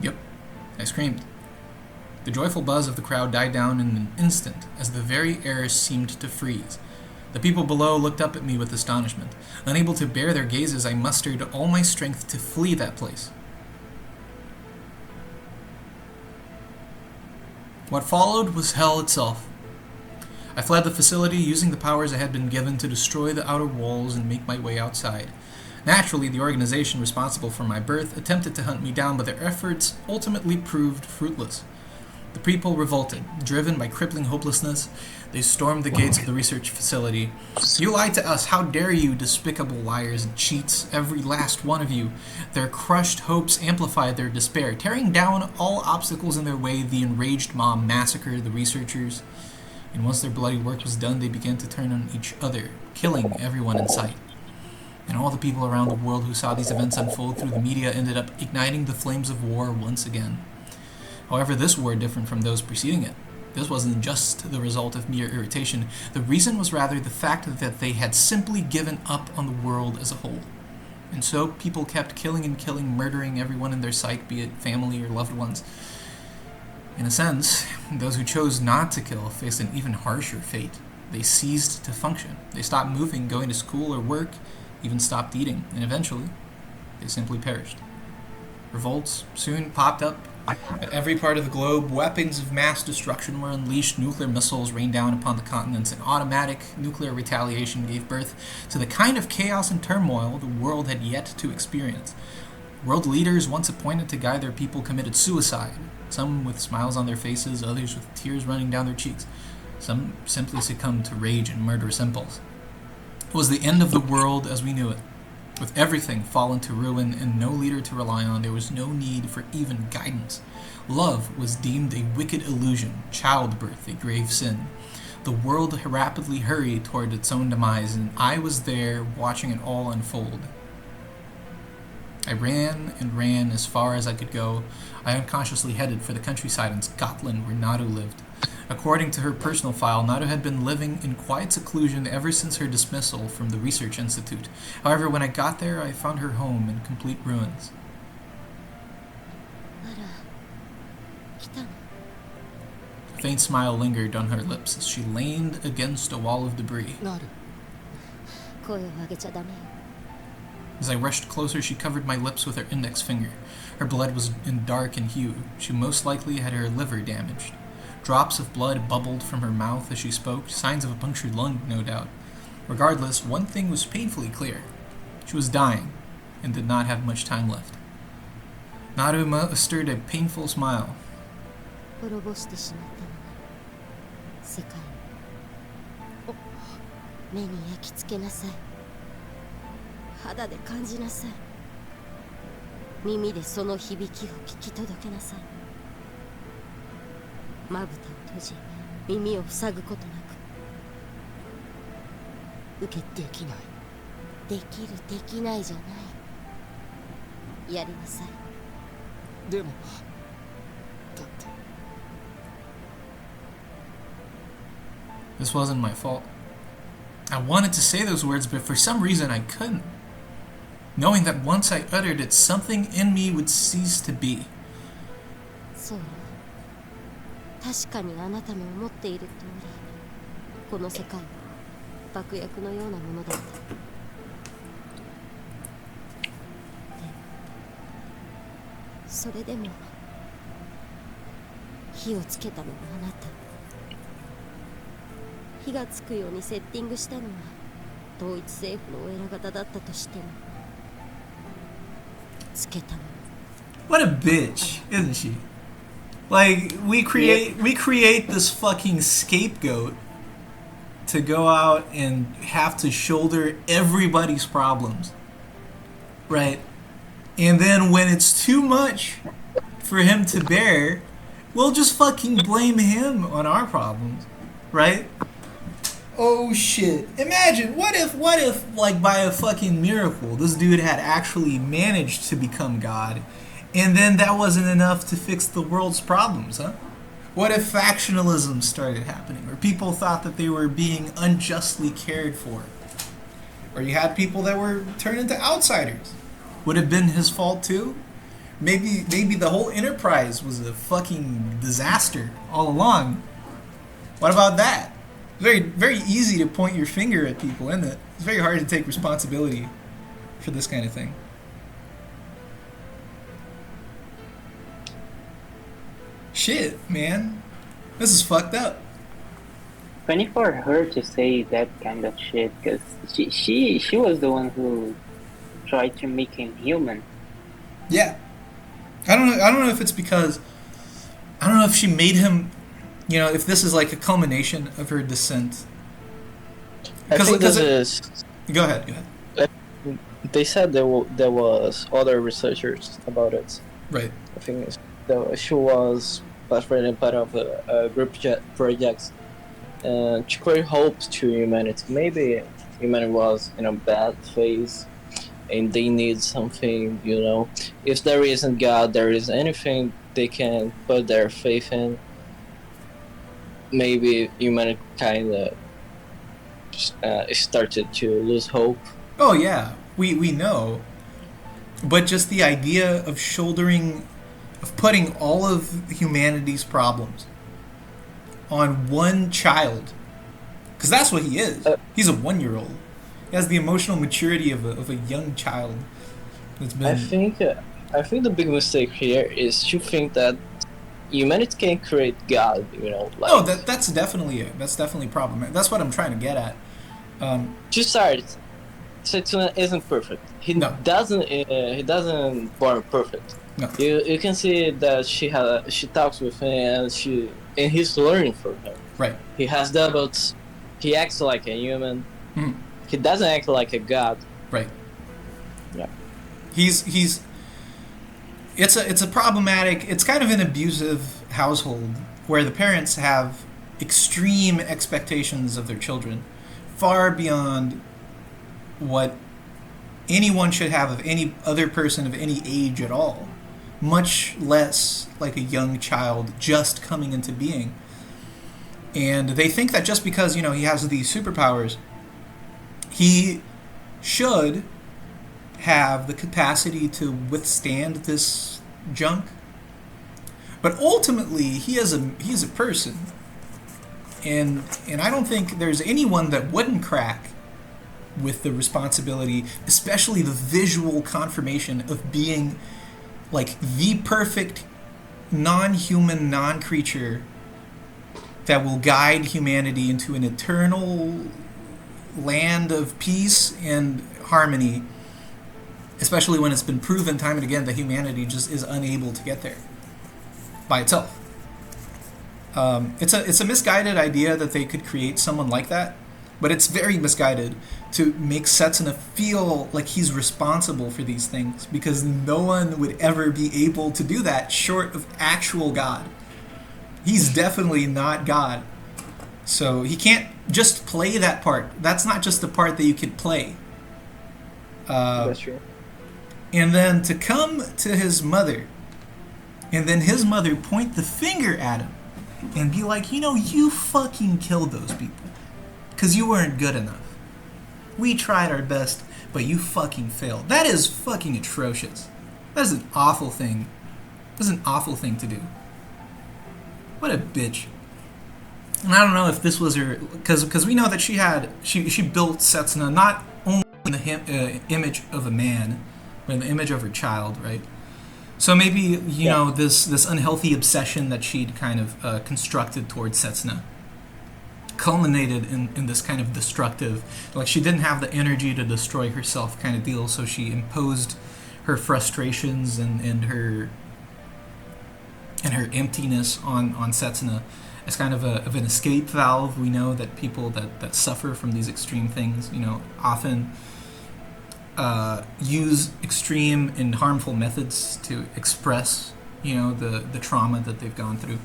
[SPEAKER 1] Yep, I screamed. The joyful buzz of the crowd died down in an instant as the very air seemed to freeze. The people below looked up at me with astonishment. Unable to bear their gazes, I mustered all my strength to flee that place. What followed was hell itself. I fled the facility using the powers I had been given to destroy the outer walls and make my way outside. Naturally, the organization responsible for my birth attempted to hunt me down, but their efforts ultimately proved fruitless. The people revolted. Driven by crippling hopelessness, they stormed the gates of the research facility. "You lied to us! How dare you, despicable liars and cheats, every last one of you!" Their crushed hopes amplified their despair. Tearing down all obstacles in their way, the enraged mob massacred the researchers. And once their bloody work was done, they began to turn on each other, killing everyone in sight. And all the people around the world who saw these events unfold through the media ended up igniting the flames of war once again. However, this war differed from those preceding it. This wasn't just the result of mere irritation. The reason was rather the fact that they had simply given up on the world as a whole. And so people kept killing and killing, murdering everyone in their sight, be it family or loved ones. In a sense, those who chose not to kill faced an even harsher fate. They ceased to function. They stopped moving, going to school or work, even stopped eating, and eventually, they simply perished. Revolts soon popped up at every part of the globe. Weapons of mass destruction were unleashed. Nuclear missiles rained down upon the continents, and automatic nuclear retaliation gave birth to the kind of chaos and turmoil the world had yet to experience. World leaders once appointed to guide their people committed suicide, some with smiles on their faces, others with tears running down their cheeks. Some simply succumbed to rage and murderous impulse. It was the end of the world as we knew it. With everything fallen to ruin and no leader to rely on, there was no need for even guidance. Love was deemed a wicked illusion, childbirth a grave sin. The world rapidly hurried toward its own demise, and I was there watching it all unfold. I ran and ran as far as I could go. I unconsciously headed for the countryside in Scotland where Naru lived. According to her personal file, Naru had been living in quiet seclusion ever since her dismissal from the research institute. However, when I got there, I found her home in complete ruins.
[SPEAKER 6] あら、来たの。
[SPEAKER 1] A faint smile lingered on her lips as she leaned against a wall of debris.
[SPEAKER 5] なる。
[SPEAKER 6] 声を上げちゃダメよ。
[SPEAKER 1] As I rushed closer, she covered my lips with her index finger. Her blood was dark in hue. She most likely had her liver damaged. Drops of blood bubbled from her mouth as she spoke, signs of a punctured lung, no doubt. Regardless, one thing was painfully clear. She was dying, and did not have much time left. Naru mustered a painful smile.
[SPEAKER 6] 滅ぼしてしまったのね。世界を。目に焼き付けなさい。肌で感じなさい。耳でその響きを聞き届けなさい。まぶたを閉じ、耳を塞ぐことなく。受けできない。できる、できないじゃない。やりなさい。
[SPEAKER 5] でもだって
[SPEAKER 1] This wasn't my fault. I wanted to say those words, but for some reason I couldn't. Knowing that once I uttered it, something in me would cease to be.
[SPEAKER 6] そうよ。確かにあなたの思っている通り、この世界は爆薬のようなものだった。でもそれでも火をつけたのはあなた。火がつくようにセッティングしたのは統一政府のお偉方だったとしても、つけたの。
[SPEAKER 1] What a bitch, isn't she? Like, we create this fucking scapegoat to go out and have to shoulder everybody's problems, right? And then when it's too much for him to bear, we'll just fucking blame him on our problems, right? Oh shit. Imagine, what if, like, by a fucking miracle, this dude had actually managed to become God, and then that wasn't enough to fix the world's problems, huh? What if factionalism started happening, or people thought that they were being unjustly cared for? Or you had people that were turned into outsiders? Would it have been his fault too? Maybe the whole enterprise was a fucking disaster all along. What about that? Very, very easy to point your finger at people, isn't it? It's very hard to take responsibility for this kind of thing. Shit, man. This is fucked up.
[SPEAKER 2] Funny for her to say that kind of shit, because she was the one who tried to make him human.
[SPEAKER 1] Yeah. I don't know if it's because I don't know if she made him, if this is like a culmination of her descent.
[SPEAKER 3] I think this is.
[SPEAKER 1] Go ahead.
[SPEAKER 3] They said there was other researchers about it.
[SPEAKER 1] Right.
[SPEAKER 3] I think she was part of a group project to create hope to humanity. Maybe humanity was in a bad phase and they need something, If there isn't God, there is anything they can put their faith in. Maybe humanity kind of started to lose hope.
[SPEAKER 1] Oh yeah, we know. But just the idea of putting all of humanity's problems on one child, because that's what he is. He's a 1-year-old. He has the emotional maturity of a young child.
[SPEAKER 3] I think the big mistake here is to think that humanity can create God.
[SPEAKER 1] Oh, that's definitely problematic. That's what I'm trying to get at.
[SPEAKER 3] To start, Setsuna isn't perfect. He doesn't born perfect.
[SPEAKER 1] No.
[SPEAKER 3] You can see that she talks with him and he's learning from her.
[SPEAKER 1] Right.
[SPEAKER 3] He has doubts. He acts like a human.
[SPEAKER 1] Mm.
[SPEAKER 3] He doesn't act like a god.
[SPEAKER 1] Right.
[SPEAKER 3] Yeah.
[SPEAKER 1] It's a problematic. It's kind of an abusive household where the parents have extreme expectations of their children, far beyond what anyone should have of any other person of any age at all, much less like a young child just coming into being. And they think that just because, he has these superpowers, he should have the capacity to withstand this junk. But ultimately, he's a person. And I don't think there's anyone that wouldn't crack with the responsibility, especially the visual confirmation of being like the perfect non-human, non-creature that will guide humanity into an eternal land of peace and harmony, especially when it's been proven time and again that humanity just is unable to get there by itself. It's a misguided idea that they could create someone like that, but it's very misguided to make Setsuna feel like he's responsible for these things, because no one would ever be able to do that short of actual God. He's definitely not God. So he can't just play that part. That's not just the part that you could play.
[SPEAKER 3] That's true.
[SPEAKER 1] And then to come to his mother, and then his mother point the finger at him and be like, you fucking killed those people because you weren't good enough. We tried our best, but you fucking failed. That is fucking atrocious. That is an awful thing. That's an awful thing to do. What a bitch. And I don't know if this was her, because we know that she built Setsuna not only in the image of a man, but in the image of her child, right? So maybe, you know, this unhealthy obsession that she'd kind of constructed towards Setsuna culminated in this kind of destructive, like she didn't have the energy to destroy herself kind of deal, so she imposed her frustrations and her emptiness on Setsuna as kind of an escape valve. We know that people that suffer from these extreme things, you know, often use extreme and harmful methods to express, you know, the trauma that they've gone through.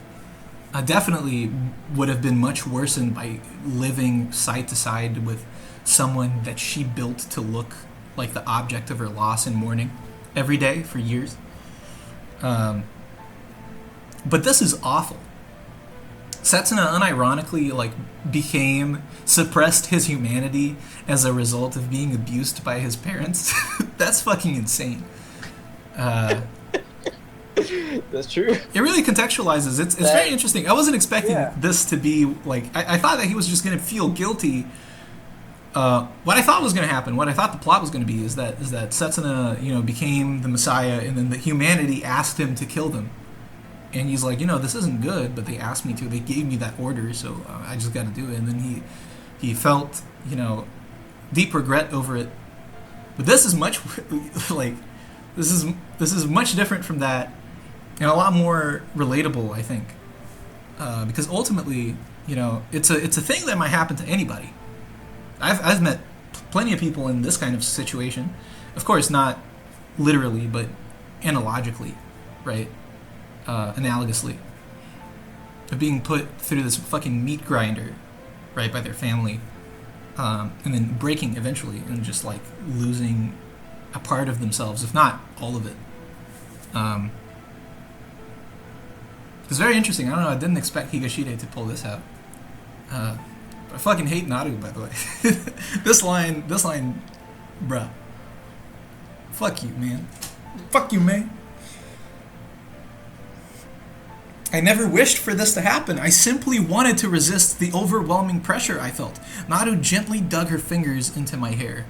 [SPEAKER 1] Definitely would have been much worsened by living side to side with someone that she built to look like the object of her loss and mourning every day for years. But this is awful. Setsuna unironically suppressed his humanity as a result of being abused by his parents. That's fucking insane.
[SPEAKER 3] That's true.
[SPEAKER 1] It really contextualizes. It's very interesting. I wasn't expecting this to be like. I thought that he was just going to feel guilty. What I thought was going to happen, what I thought the plot was going to be, is that Setsuna, you know, became the Messiah, and then the humanity asked him to kill them. And he's like, you know, this isn't good, but they asked me to. They gave me that order, so I just got to do it. And then he felt, you know, deep regret over it. But this is much this is much different from that. and a lot more relatable, I think, because ultimately, it's a thing that might happen to anybody. I've met plenty of people in this kind of situation, of course not literally, but analogically, right? Analogously, of being put through this fucking meat grinder, right, by their family, and then breaking eventually and just like losing a part of themselves, if not all of it. It's very interesting. I don't know. I didn't expect Higashide to pull this out. I fucking hate Naru, by the way. This line, bruh. Fuck you, man. Fuck you, man. I never wished for this to happen. I simply wanted to resist the overwhelming pressure I felt. Naru gently dug her fingers into my hair.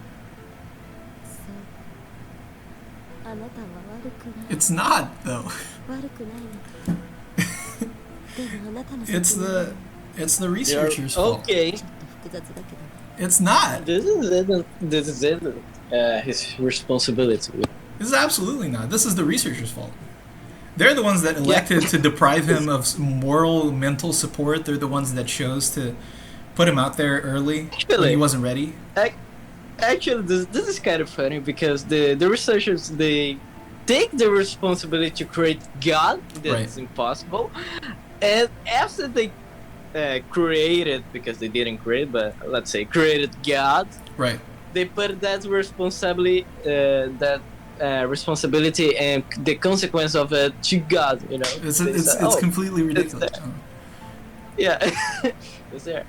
[SPEAKER 1] It's not, though. It's the researcher's fault.
[SPEAKER 3] Okay.
[SPEAKER 1] It's not.
[SPEAKER 3] This isn't his responsibility.
[SPEAKER 1] This is absolutely not. This is the researcher's fault. They're the ones that elected to deprive him of moral, mental support. They're the ones that chose to put him out there early when he wasn't ready.
[SPEAKER 3] Actually, this is kind of funny because the researchers, they take the responsibility to create God. That's impossible. And after they created, because they didn't create, but let's say created God,
[SPEAKER 1] right?
[SPEAKER 3] They put that responsibility, responsibility and the consequence of it to God.
[SPEAKER 1] It's completely ridiculous.
[SPEAKER 3] Yeah, it's there.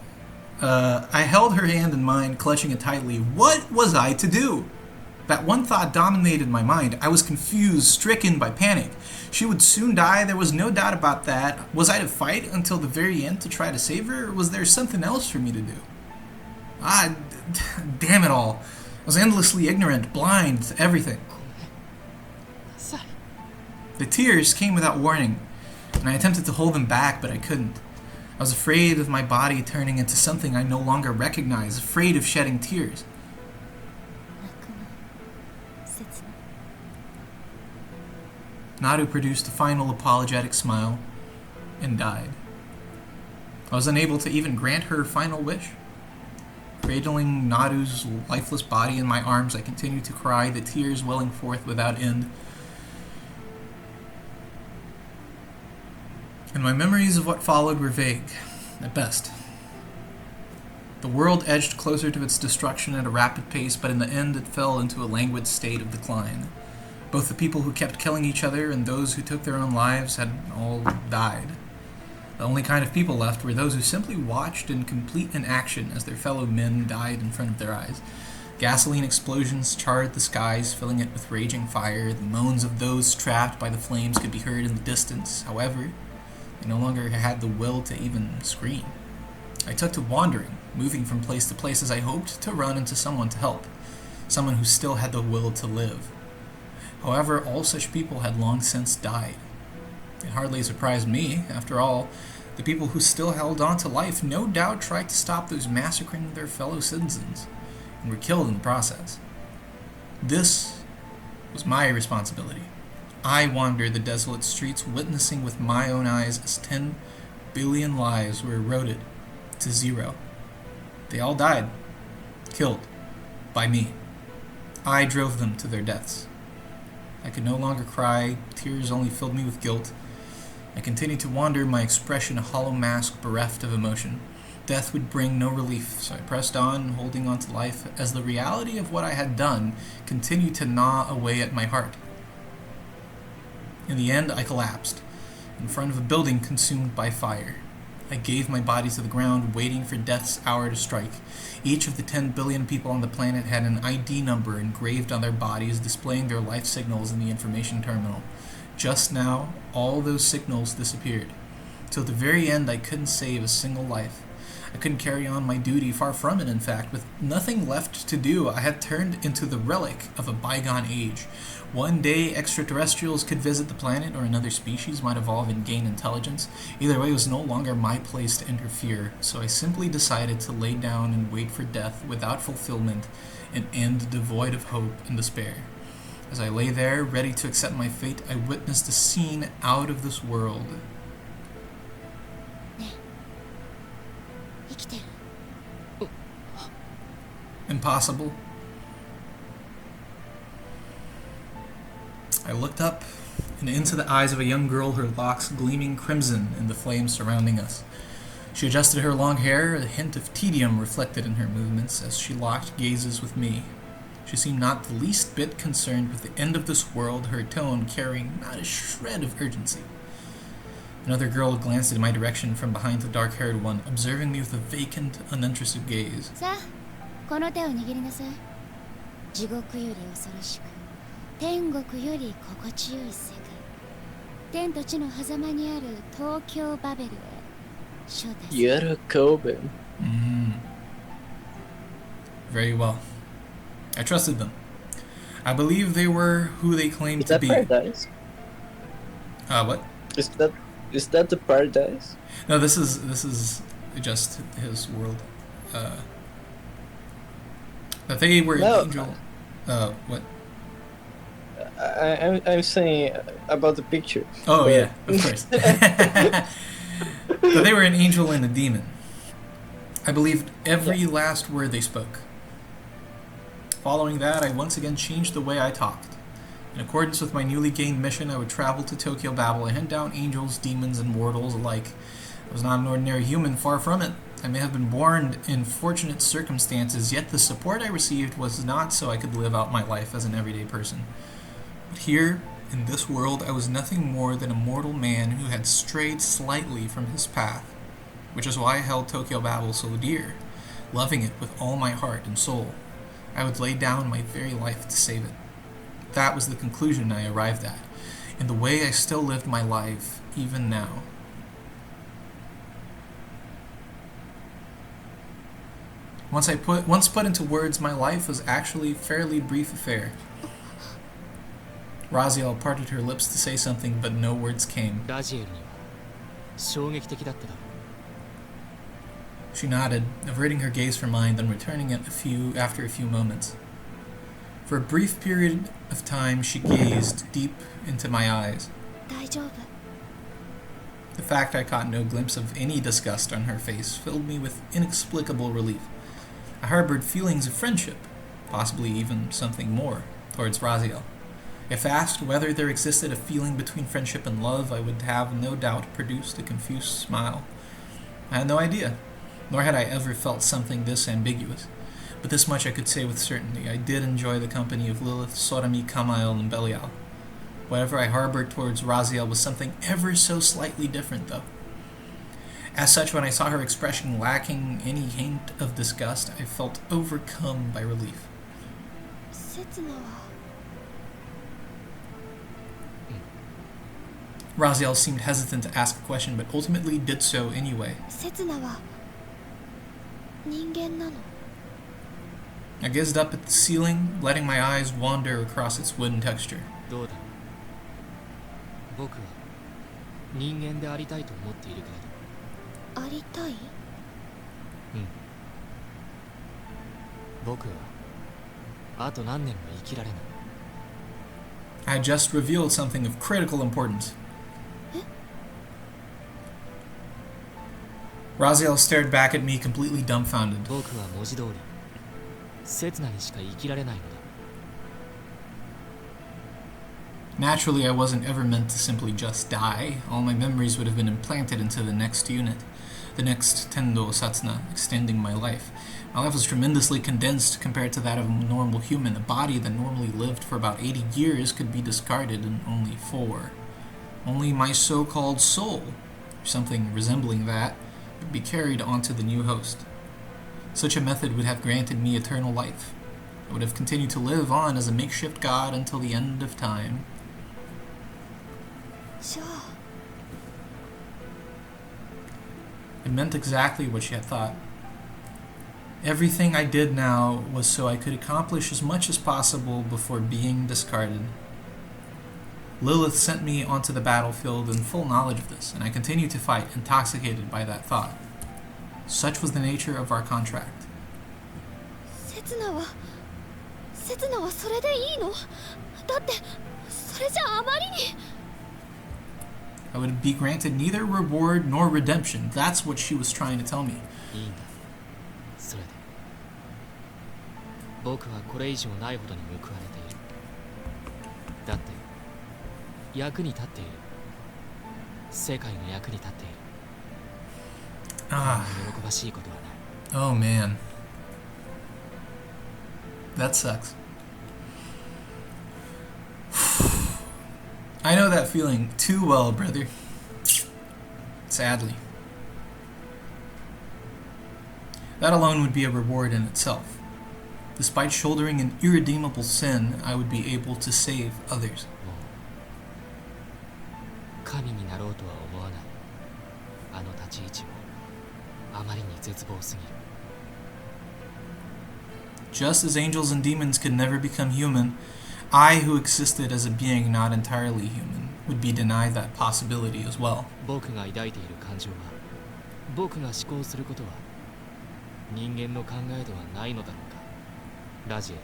[SPEAKER 1] I held her hand in mine, clutching it tightly. What was I to do? That one thought dominated my mind. I was confused, stricken by panic. She would soon die, there was no doubt about that. Was I to fight until the very end to try to save her, or was there something else for me to do? Damn it all. I was endlessly ignorant, blind to everything. The tears came without warning, and I attempted to hold them back, but I couldn't. I was afraid of my body turning into something I no longer recognized, afraid of shedding tears. Naru produced a final apologetic smile and died. I was unable to even grant her final wish. Cradling Naru's lifeless body in my arms, I continued to cry, the tears welling forth without end. And my memories of what followed were vague, at best. The world edged closer to its destruction at a rapid pace, but in the end it fell into a languid state of decline. Both the people who kept killing each other and those who took their own lives had all died. The only kind of people left were those who simply watched in complete inaction as their fellow men died in front of their eyes. Gasoline explosions charred the skies, filling it with raging fire. The moans of those trapped by the flames could be heard in the distance. However, they no longer had the will to even scream. I took to wandering, moving from place to place as I hoped to run into someone to help, someone who still had the will to live. However, all such people had long since died. It hardly surprised me. After all, the people who still held on to life no doubt tried to stop those massacring their fellow citizens, and were killed in the process. This was my responsibility. I wandered the desolate streets, witnessing with my own eyes as 10 billion lives were eroded to zero. They all died, killed by me. I drove them to their deaths. I could no longer cry, tears only filled me with guilt. I continued to wander, my expression a hollow mask bereft of emotion. Death would bring no relief, so I pressed on, holding on to life, as the reality of what I had done continued to gnaw away at my heart. In the end, I collapsed, in front of a building consumed by fire. I gave my body to the ground, waiting for death's hour to strike. Each of the 10 billion people on the planet had an ID number engraved on their bodies, displaying their life signals in the information terminal. Just now, all those signals disappeared. Till the very end, I couldn't save a single life. I couldn't carry on my duty, far from it in fact. With nothing left to do, I had turned into the relic of a bygone age. One day, extraterrestrials could visit the planet, or another species might evolve and gain intelligence. Either way, it was no longer my place to interfere, so I simply decided to lay down and wait for death without fulfillment, an end devoid of hope and despair. As I lay there, ready to accept my fate, I witnessed a scene out of this world.
[SPEAKER 6] 生きてる。
[SPEAKER 1] Impossible. I looked up and into the eyes of a young girl, her locks gleaming crimson in the flames surrounding us. She adjusted her long hair, a hint of tedium reflected in her movements as she locked gazes with me. She seemed not the least bit concerned with the end of this world, her tone carrying not a shred of urgency. Another girl glanced in my direction from behind the dark-haired one, observing me with a vacant, uninterested gaze.
[SPEAKER 4] さあ、この手を握りなさい。地獄より恐ろしく、天国より心地よい世界。天と地の狭間にある東京バベルへ招待する。
[SPEAKER 3] Yarakoben.
[SPEAKER 1] Very well. I trusted them. I believe they were who they claimed
[SPEAKER 3] Is
[SPEAKER 1] to
[SPEAKER 3] that
[SPEAKER 1] be.
[SPEAKER 3] paradise?
[SPEAKER 1] What?
[SPEAKER 3] Is that the paradise?
[SPEAKER 1] No, this is just his world. That they were
[SPEAKER 3] No.
[SPEAKER 1] an angel. What?
[SPEAKER 3] I'm saying about the picture.
[SPEAKER 1] Oh yeah, of course. That they were an angel and a demon. I believed every last word they spoke. Following that, I once again changed the way I talked. In accordance with my newly gained mission, I would travel to Tokyo Babel and hunt down angels, demons, and mortals alike. I was not an ordinary human, far from it. I may have been born in fortunate circumstances, yet the support I received was not so I could live out my life as an everyday person. But here, in this world, I was nothing more than a mortal man who had strayed slightly from his path, which is why I held Tokyo Babel so dear, loving it with all my heart and soul. I would lay down my very life to save it. That was the conclusion I arrived at, and the way I still lived my life, even now. Once put into words, my life was actually a fairly brief affair. Raziel parted her lips to say something, but no words came.
[SPEAKER 5] ラジエルには衝撃的だっただろう。
[SPEAKER 1] She nodded, averting her gaze from mine, then returning it after a few moments. For a brief period of time, she gazed deep into my eyes.
[SPEAKER 4] 大丈夫。
[SPEAKER 1] The fact I caught no glimpse of any disgust on her face filled me with inexplicable relief. I harbored feelings of friendship, possibly even something more, towards Raziel. If asked whether there existed a feeling between friendship and love, I would have no doubt produced a confused smile. I had no idea, nor had I ever felt something this ambiguous. But this much I could say with certainty: I did enjoy the company of Lilith, Sorami, Kamael, and Belial. Whatever I harbored towards Raziel was something ever so slightly different, though. As such, when I saw her expression lacking any hint of disgust, I felt overcome by relief.
[SPEAKER 4] 刹那は
[SPEAKER 1] Raziel seemed hesitant to ask a question, but ultimately did so anyway.
[SPEAKER 4] 刹那は人間なの？
[SPEAKER 1] I gazed up at the ceiling, letting my eyes wander across its wooden texture.
[SPEAKER 5] どうだろう。僕は人間でありたいと思っているけれど。
[SPEAKER 4] ありたい？
[SPEAKER 5] 僕はあと何年も生きられない。
[SPEAKER 1] I had just revealed something of critical importance. Raziel stared back at me, completely dumbfounded.
[SPEAKER 5] 僕は文字通り刹那にしか生きられないのだ。
[SPEAKER 1] Naturally, I wasn't ever meant to simply just die. All my memories would have been implanted into the next unit, the next Tendou Setsuna, extending my life. My life was tremendously condensed compared to that of a normal human. A body that normally lived for about 80 years could be discarded in only 4. Only my so-called soul, or something resembling that, would be carried onto the new host. Such a method would have granted me eternal life. I would have continued to live on as a makeshift god until the end of time.
[SPEAKER 4] じゃあ
[SPEAKER 1] It meant exactly what she had thought. Everything I did now was so I could accomplish as much as possible before being discarded. Lilith sent me onto the battlefield in full knowledge of this, and I continued to fight, intoxicated by that thought. Such was the nature of our contract.
[SPEAKER 4] 刹那はセツナはそれでいいの？だってそれじゃあまりに。
[SPEAKER 1] I would be granted neither reward nor redemption. That's what she was trying to tell me.
[SPEAKER 5] いいんだそれで僕はこれ以上ないほどに報われている。だって役に立っている。世界の役に立っている。喜ばしいことはない。
[SPEAKER 1] Oh man. That sucks. I know that feeling too well, brother. Sadly. That alone would be a reward in itself. Despite shouldering an irredeemable sin, I would be able to save others.
[SPEAKER 5] 神になろうとは思わない。あの立ち位置はあまりに絶望すぎる。
[SPEAKER 1] Just as angels and demons could never become human, I, who existed as a being not entirely human, would be denied that possibility as well.
[SPEAKER 5] 僕が抱いている感情は、僕が思考することは人間の考えではないのだろうか。ラジエル、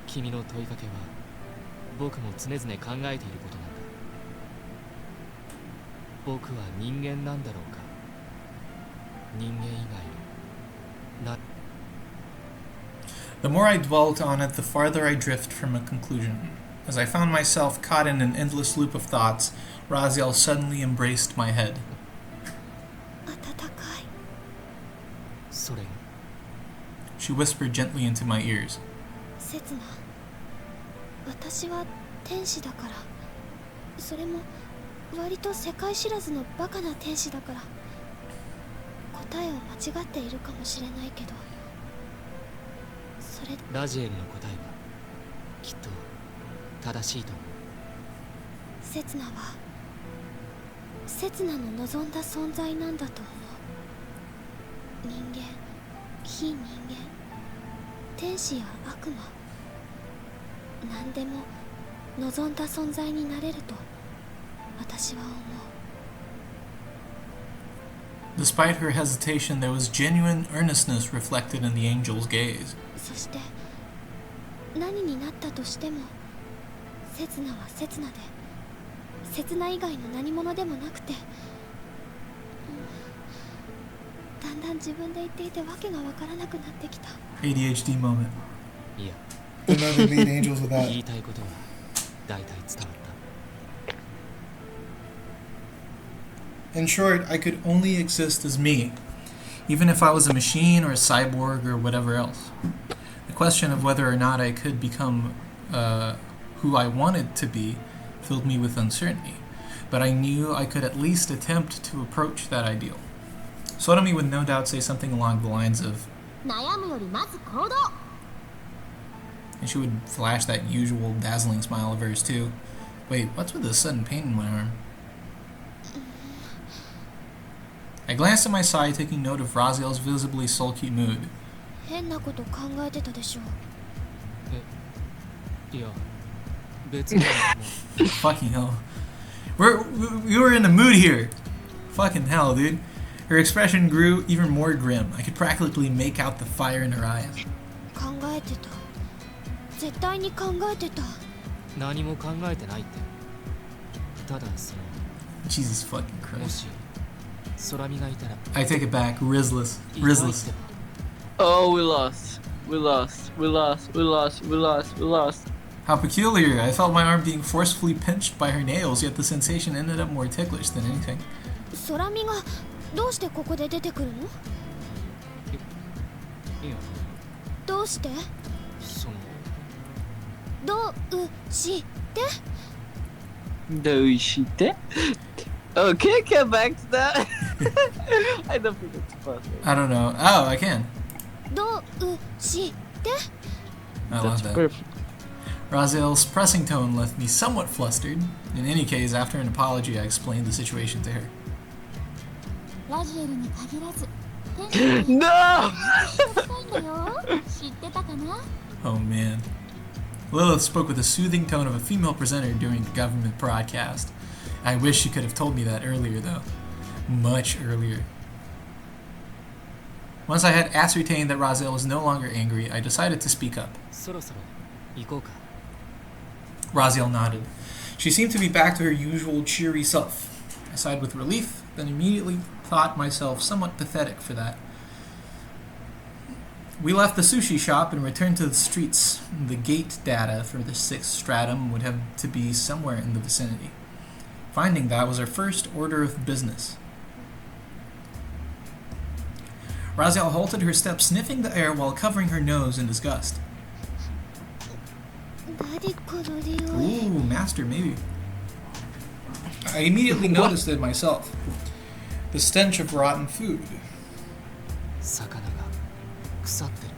[SPEAKER 5] 君の問いかけは僕も常々考えていることなんだ。僕は人間なんだろうか。人間以外のな。
[SPEAKER 1] The more I dwelt on it, the farther I drift from a conclusion. As I found myself caught in an endless loop of thoughts, Raziel suddenly embraced my head.
[SPEAKER 4] 暖かい。
[SPEAKER 5] それが
[SPEAKER 1] She whispered gently into my ears.
[SPEAKER 4] セツナ、私は天使だから。それも割と世界知らずのバカな天使だから。答えは間違っているかもしれないけど、それ
[SPEAKER 5] ラジエルの答えはきっと正しいと思う。
[SPEAKER 4] セツナはセツナの望んだ存在なんだと思う。人間、非人間、天使や悪魔、何でも望んだ存在になれると私は思う。
[SPEAKER 1] Despite her hesitation, there was genuine earnestness reflected in the angel's gaze.
[SPEAKER 4] そして何になったとしてもセツナはセツナで、セツナ以外の何者でもなくて、だんだん自分で言っていてわけがわからなくなってきた。
[SPEAKER 1] ADHD moment.
[SPEAKER 5] いや、
[SPEAKER 1] Another made angels without.
[SPEAKER 5] 言いたいことは大体伝わった。
[SPEAKER 1] In short, I could only exist as me, even if I was a machine or a cyborg or whatever else. The question of whether or not I could become who I wanted to be filled me with uncertainty, but I knew I could at least attempt to approach that ideal. Sotomi would no doubt say something along the lines of,
[SPEAKER 6] 悩むよりまず行動。
[SPEAKER 1] and she would flash that usual dazzling smile of hers too. Wait, what's with the sudden pain in my arm? I glanced at my side, taking note of Raziel's visibly sulky mood.
[SPEAKER 4] 変なこと考えてたでしょ。
[SPEAKER 5] いや、別にも
[SPEAKER 1] Fucking hell. We were in a mood here. Fucking hell, dude. Her expression grew even more grim. I could practically make out the fire in her eyes.
[SPEAKER 4] 考えてた。絶対に考えてた。
[SPEAKER 5] 何も考えてないって。ただその
[SPEAKER 1] Jesus fucking
[SPEAKER 5] も
[SPEAKER 1] Christ.
[SPEAKER 5] し空見がいたら
[SPEAKER 1] I take it back. Rizless.
[SPEAKER 5] 意外
[SPEAKER 1] Rizless.
[SPEAKER 5] ってば
[SPEAKER 3] Oh, we lost. We lost. We lost. We lost. We lost. We lost.
[SPEAKER 1] How peculiar. I felt my arm being forcefully pinched by her nails, yet the sensation ended up more ticklish than anything.
[SPEAKER 4] 空見がどうしてここで出てくるの？
[SPEAKER 5] いや、
[SPEAKER 4] どうして？
[SPEAKER 5] その
[SPEAKER 4] どうして？
[SPEAKER 3] Doishite? Oh, can I get back to that? I don't think it's possible.
[SPEAKER 1] I don't know. Oh, I can.
[SPEAKER 4] どうして？
[SPEAKER 1] I
[SPEAKER 3] That's
[SPEAKER 1] love that.
[SPEAKER 3] perfect.
[SPEAKER 1] Raziel's pressing tone left me somewhat flustered. In any case, after an apology, I explained the situation to her.
[SPEAKER 7] ラジエルに限らず天使に
[SPEAKER 3] No!
[SPEAKER 7] したいんだよ。知ってたかな？
[SPEAKER 1] Oh man. Lilith spoke with the soothing tone of a female presenter during the government broadcast. I wish she could have told me that earlier, though. Much earlier. Once I had ascertained that Raziel was no longer angry, I decided to speak up.
[SPEAKER 5] そろそろ行こうか。
[SPEAKER 1] Raziel nodded. She seemed to be back to her usual cheery self. I sighed with relief, then immediately thought myself somewhat pathetic for that. We left the sushi shop and returned to the streets. The gate data for the 6th stratum would have to be somewhere in the vicinity. Finding that was our first order of business. Raziel halted her steps, sniffing the air while covering her nose in disgust. Ooh, master, maybe. I immediately noticed it myself. The stench of rotten food.
[SPEAKER 5] 魚が腐ってる。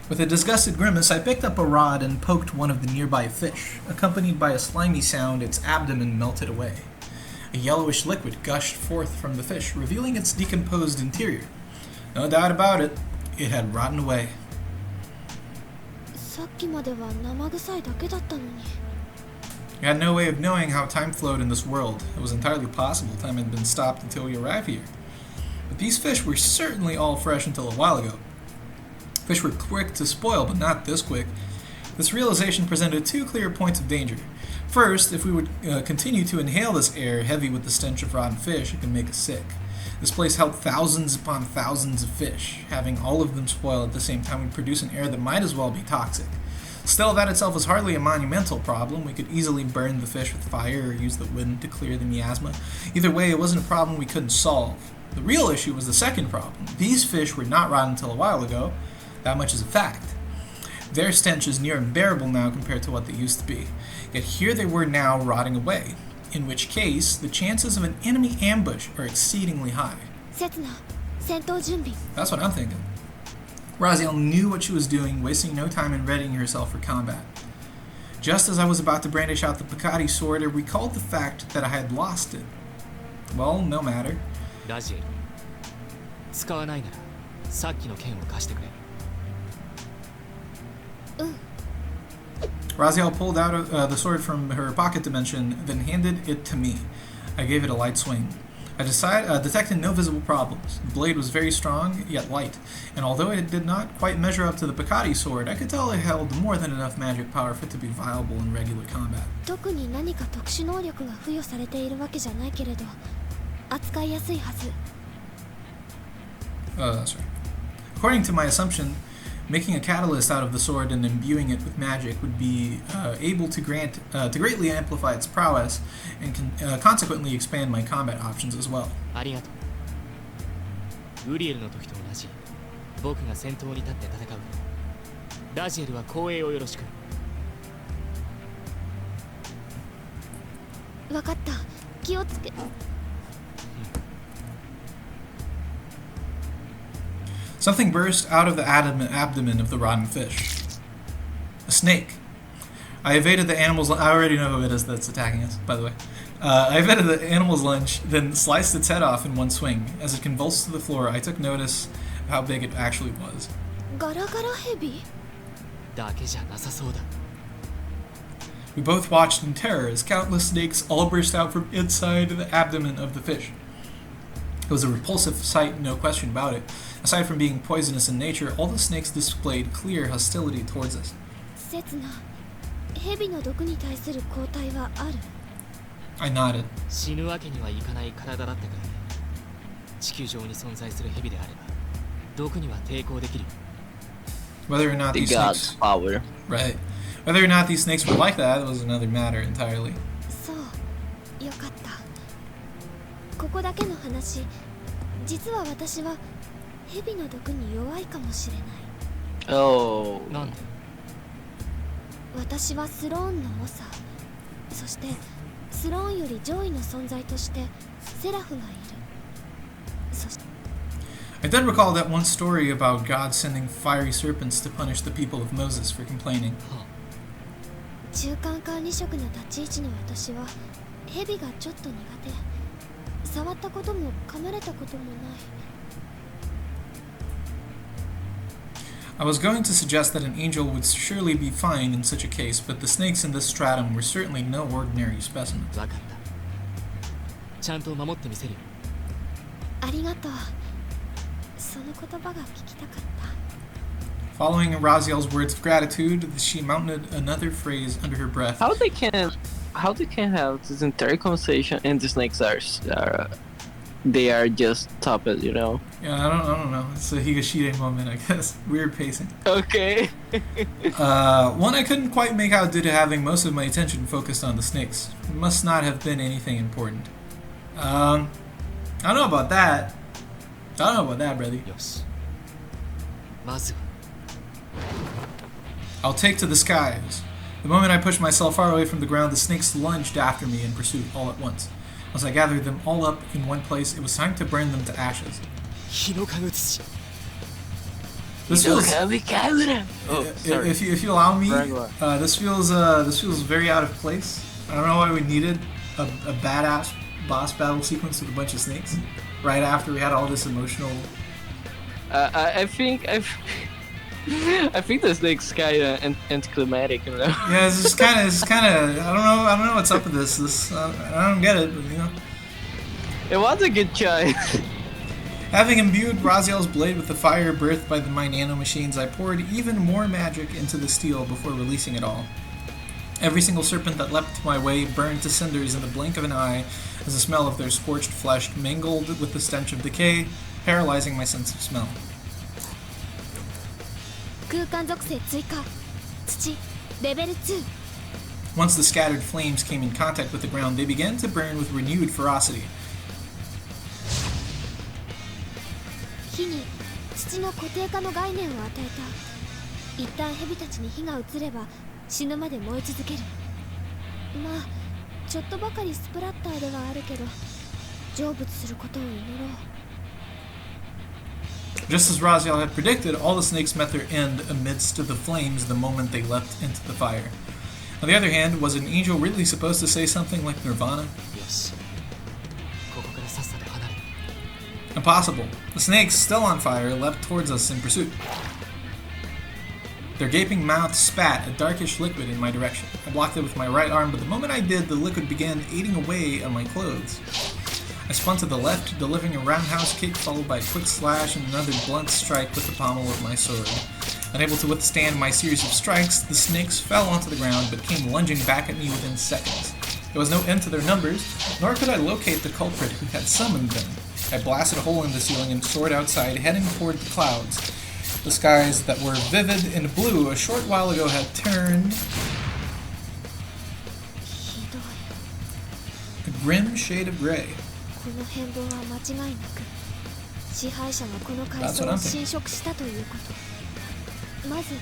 [SPEAKER 1] With a disgusted grimace, I picked up a rod and poked one of the nearby fish. Accompanied by a slimy sound, its abdomen melted away. A yellowish liquid gushed forth from the fish, revealing its decomposed interior. No doubt about it, it had rotten away.
[SPEAKER 4] さっきまでは生臭いだけだったのに。
[SPEAKER 1] I had no way of knowing how time flowed in this world. It was entirely possible time had been stopped until we arrived here. But these fish were certainly all fresh until a while ago. Fish were quick to spoil, but not this quick. This realization presented 2 clear points of danger. First, if we would continue to inhale this air heavy with the stench of rotten fish, it could make us sick. This place held thousands upon thousands of fish. Having all of them spoil at the same time would produce an air that might as well be toxic. Still, that itself was hardly a monumental problem. We could easily burn the fish with fire or use the wind to clear the miasma. Either way, it wasn't a problem we couldn't solve. The real issue was the second problem. These fish were not rotten until a while ago. That much is a fact. Their stench is near unbearable now compared to what they used to be. Yet here they were now rotting away. In which case, the chances of an enemy ambush are exceedingly high.
[SPEAKER 4] Setsuna, 戦闘準備。
[SPEAKER 1] That's what I'm thinking. Raziel knew what she was doing, wasting no time in readying herself for combat. Just as I was about to brandish out the Picati sword, I recalled the fact that I had lost it. Well, no matter.
[SPEAKER 5] ラジエル、使わないならさっきの剣を貸してくれ。
[SPEAKER 1] Raziel pulled out the sword from her pocket dimension, then handed it to me. I gave it a light swing. I detected no visible problems. The blade was very strong, yet light, and although it did not quite measure up to the Picati sword, I could tell it held more than enough magic power for it to be viable in regular combat.
[SPEAKER 4] 特に何か特殊能力が付与されているわけじゃないけれど、扱いやすいはず。
[SPEAKER 1] That's right. According to my assumption, making a catalyst out of the sword and imbuing it with magic would be able to greatly amplify its prowess and consequently expand my combat options as well.
[SPEAKER 5] ありがとう。ウリエルの時と同じ。僕が先頭に立って戦う。ラジエルは後衛をよろしく。
[SPEAKER 4] わかった。気をつけ。
[SPEAKER 1] Something burst out of the abdomen of the rotten fish. A snake. I evaded the animal's... I already know who it is that's attacking us, by the way. I evaded the animal's lunge, then sliced its head off in one swing. As it convulsed to the floor, I took notice of how big it actually was.
[SPEAKER 4] ガラガラヘビ？
[SPEAKER 5] だけじゃなさそうだ。
[SPEAKER 1] We both watched in terror as countless snakes all burst out from inside the abdomen of the fish. It was a repulsive sight, no question about it. Aside from being poisonous in nature, all the snakes displayed clear hostility towards us.
[SPEAKER 4] セツナ、ヘビの毒に対する抗体はある？
[SPEAKER 1] I nodded.
[SPEAKER 5] 死ぬわけにはいかない体だったから。地球上に存在するヘビであれば、毒には抵抗できる。
[SPEAKER 1] Whether or not
[SPEAKER 3] The
[SPEAKER 1] these
[SPEAKER 3] god's
[SPEAKER 1] snakes...
[SPEAKER 3] power.
[SPEAKER 1] Right. Whether or not these snakes were like that was another matter entirely.
[SPEAKER 4] そう、よかった。ここだけの話、実は私はヘビの毒に弱いかもしれない。
[SPEAKER 3] Oh.
[SPEAKER 5] なんで？
[SPEAKER 4] 私はスローンの長、そしてスローンより上位の存在としてセラフがいる。そして
[SPEAKER 1] I then recall that one story about God sending fiery serpents to punish the people of Moses for complaining.
[SPEAKER 4] 中間管理職の立ち位置の私はヘビがちょっと苦手。触ったことも噛まれたこともない。
[SPEAKER 1] I was going to suggest that an angel would surely be fine in such a case, but the snakes in this stratum were certainly no ordinary specimens.
[SPEAKER 5] わかった。ちゃんと守ってみせるよ。
[SPEAKER 4] ありがとう。そその言葉が聞きたかった。
[SPEAKER 1] Following Raziel's words of gratitude, she mounted another phrase under her breath.
[SPEAKER 3] How they can have this entire conversation and the snakes are they are just top it, you know?
[SPEAKER 1] Yeah, I don't know. It's a Higashide moment, I guess. Weird pacing.
[SPEAKER 3] Okay.
[SPEAKER 1] One I couldn't quite make out due to having most of my attention focused on the snakes. It must not have been anything important. I don't know about that. Brother.
[SPEAKER 5] よしまずは
[SPEAKER 1] I'll take to the skies. The moment I pushed myself far away from the ground, the snakes lunged after me in pursuit all at once. Once I gathered them all up in one place, it was time to burn them to ashes.
[SPEAKER 5] 日の影写し
[SPEAKER 1] This feels,
[SPEAKER 3] Oh, sorry.
[SPEAKER 1] if you allow me,
[SPEAKER 3] Regular.
[SPEAKER 1] this feels very out of place. I don't know why we needed a badass boss battle sequence with a bunch of snakes right after we had all this emotional.
[SPEAKER 3] I think the snake's kinda anticlimactic, you know?
[SPEAKER 1] Yeah, it's just kind of. I don't know what's up with this. I don't get it, but you know.
[SPEAKER 3] It was a good choice.
[SPEAKER 1] Having imbued Raziel's blade with the fire birthed by my nano machines, I poured even more magic into the steel before releasing it all. Every single serpent that leapt my way burned to cinders in the blink of an eye as the smell of their scorched flesh mingled with the stench of decay, paralyzing my sense of smell.
[SPEAKER 4] 空間属性追加土レベル2
[SPEAKER 1] Once the scattered flames came in contact with the ground, they began to burn with renewed ferocity.
[SPEAKER 4] 火に土の固定化の概念を与えた。一旦蛇たちに火が移れば死ぬまで燃え続ける。まあちょっとばかりスプラッターではあるけど成仏することを祈ろう。
[SPEAKER 1] Just as Raziel had predicted, all the snakes met their end amidst the flames the moment they leapt into the fire. On the other hand, was an angel really supposed to say something like Nirvana?
[SPEAKER 5] よしここからさっさと離れ
[SPEAKER 1] Impossible. The snakes, still on fire, leapt towards us in pursuit. Their gaping mouths spat a darkish liquid in my direction. I blocked it with my right arm, but the moment I did, the liquid began eating away on my clothes. I spun to the left, delivering a roundhouse kick followed by a quick slash and another blunt strike with the pommel of my sword. Unable to withstand my series of strikes, the snakes fell onto the ground but came lunging back at me within seconds. There was no end to their numbers, nor could I locate the culprit who had summoned them. I blasted a hole in the ceiling and soared outside, heading toward the clouds. The skies that were vivid and blue a short while ago had turned a grim shade of gray.
[SPEAKER 4] この変動は間違いなく支配者がこの階層を侵食したということ。まず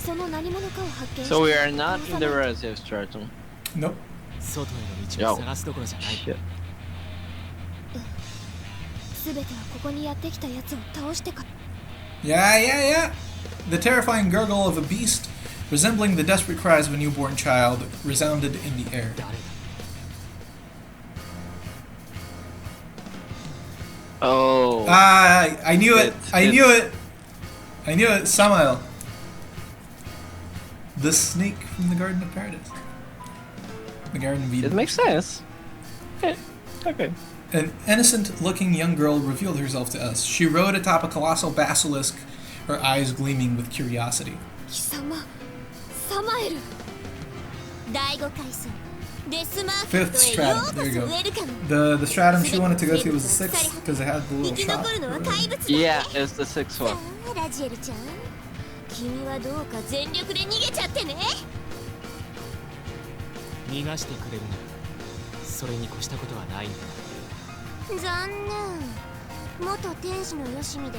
[SPEAKER 4] その何者かを発見して
[SPEAKER 3] So we are not in the Raziel stratum.
[SPEAKER 1] Nope.
[SPEAKER 5] 外への道を探すどころじゃない
[SPEAKER 3] Shit.
[SPEAKER 4] 全てはここにやってきたやつを倒してか
[SPEAKER 1] Yeah. The terrifying gurgle of a beast, resembling the desperate cries of a newborn child, resounded in the air.
[SPEAKER 5] 誰だ
[SPEAKER 3] Oh.
[SPEAKER 1] I knew it. I knew it. Samael. The snake from the Garden of Paradise. The Garden of Eden.
[SPEAKER 3] It makes sense. Okay.
[SPEAKER 1] An innocent-looking young girl revealed herself to us. She rode atop a colossal basilisk, her eyes gleaming with curiosity.
[SPEAKER 4] 貴様サマエル
[SPEAKER 6] 第5階層デスマー
[SPEAKER 1] Fifth
[SPEAKER 6] ケットへよう
[SPEAKER 1] stratum.
[SPEAKER 6] こ
[SPEAKER 1] There you
[SPEAKER 6] そ
[SPEAKER 1] go.
[SPEAKER 6] ウェルカム
[SPEAKER 1] The stratum she wanted to go to was the sixth because it had the
[SPEAKER 6] 生
[SPEAKER 1] little
[SPEAKER 6] き
[SPEAKER 1] shop.
[SPEAKER 6] 残るのは怪物だ
[SPEAKER 3] Yeah, it's the sixth
[SPEAKER 6] さ
[SPEAKER 3] one.
[SPEAKER 6] あラジエルちゃん君はどうか全力で逃げちゃってね
[SPEAKER 5] 逃がしてくれるならそれに越したことはないんだ
[SPEAKER 6] 残念元天使のよしみで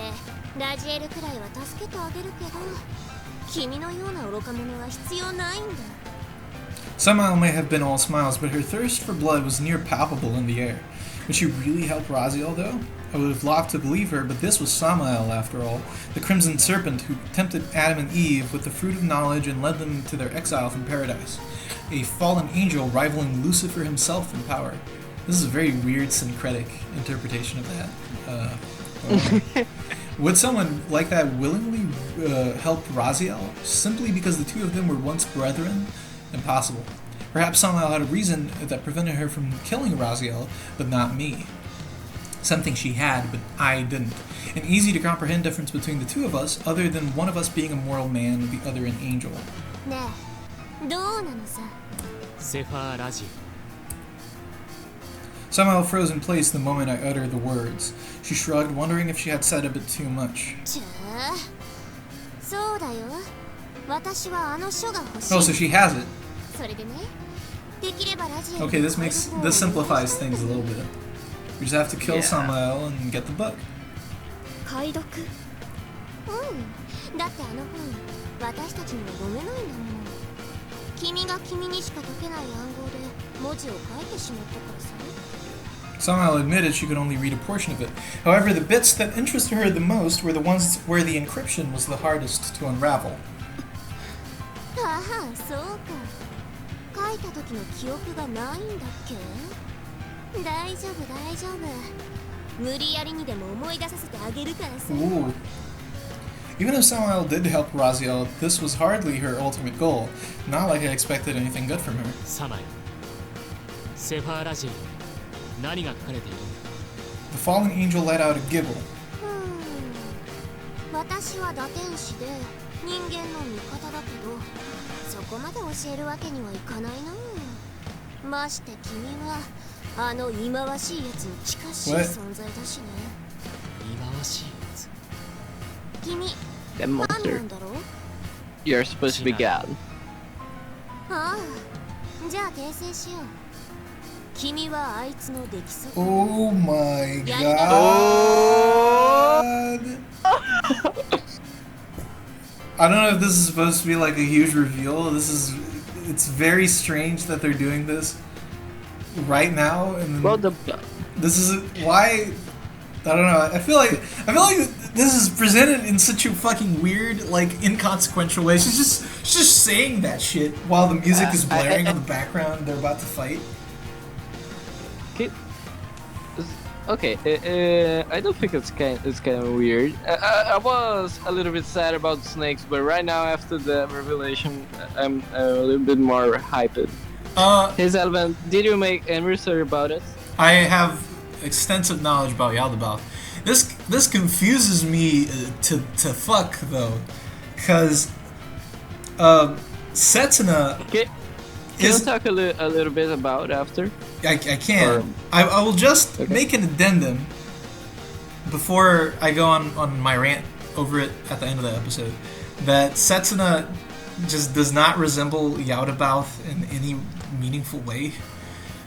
[SPEAKER 6] ラジエルくらいは助けてあげるけど君のような愚か者は必要ないんだ
[SPEAKER 1] Samael may have been all smiles, but her thirst for blood was near palpable in the air. Would she really help Raziel, though? I would have loved to believe her, but this was Samael, after all, the Crimson Serpent who tempted Adam and Eve with the fruit of knowledge and led them to their exile from paradise. A fallen angel rivaling Lucifer himself in power. This is a very weird syncretic interpretation of that. Would someone like that willingly help Raziel, simply because the two of them were once brethren? Impossible. Perhaps Samael had a reason that prevented her from killing Raziel, but not me. something she had, but I didn't. An easy to comprehend difference between the two of us, other than one of us being a mortal man and the other an angel.
[SPEAKER 7] ねえどうなのさ
[SPEAKER 5] セファーラジエ
[SPEAKER 1] Somehow froze in place the moment I uttered the words. She shrugged, wondering if she had said a bit too much.
[SPEAKER 7] ちゅそうだよ私はあの書が欲しい
[SPEAKER 1] Oh, so she has it.
[SPEAKER 7] それでねできればラジエル
[SPEAKER 1] Okay, this simplifies things a little bit. We just have to kill Samael and get the book.
[SPEAKER 4] 解読
[SPEAKER 7] うんだってあの本私たちには読めないんだもん君が君にしか解けない暗号で文字を書いてしまったからさ
[SPEAKER 1] Samael admitted she could only read a portion of it. However, the bits that interested her the most were the ones where the encryption was the hardest to unravel.
[SPEAKER 7] ああそうか書いた時の記憶がないんだっけ大丈夫大丈夫無理やりにでも思い出させてあげるからさ
[SPEAKER 1] Ooh. Even if Samael did help Raziel, this was hardly her ultimate goal. Not like I expected anything good from her.
[SPEAKER 5] サマエセファーラジエ何が書かれている
[SPEAKER 1] The fallen angel let out a giggle.
[SPEAKER 7] 私は打天使で人間の味方だけどそこまで教えるわけにはいかないなまして君はあの忌まわしいやつに近しい存在だしね
[SPEAKER 5] 忌まわしいやつ
[SPEAKER 7] 君
[SPEAKER 3] That
[SPEAKER 7] 何
[SPEAKER 3] monster.
[SPEAKER 7] なんだろう
[SPEAKER 3] You're supposed to be God.
[SPEAKER 7] ああじゃあ訂正しよう君はあいつの出来損
[SPEAKER 1] Oh my
[SPEAKER 7] Yeah,
[SPEAKER 1] god! I don't know if this is supposed to be like a huge reveal. It's very strange that they're doing this right now. And
[SPEAKER 3] Well,
[SPEAKER 1] this is why. I don't know. I feel like this is presented in such a fucking weird, like inconsequential way. She's just saying that shit while the music is blaring in the background. They're about to fight.
[SPEAKER 3] Okay, I don't think it's kind of weird. I was a little bit sad about snakes, but right now after the revelation, I'm a little bit more hyped. Hey Zevlen, did you make any research about it?
[SPEAKER 1] I have extensive knowledge about Yaldabaoth. This confuses me to fuck though, because Setsuna.
[SPEAKER 3] Can you talk a little bit about after?
[SPEAKER 1] I can. I will just make an addendum before I go on my rant over it at the end of the episode. That Setsuna just does not resemble Yaldabaoth in any meaningful way.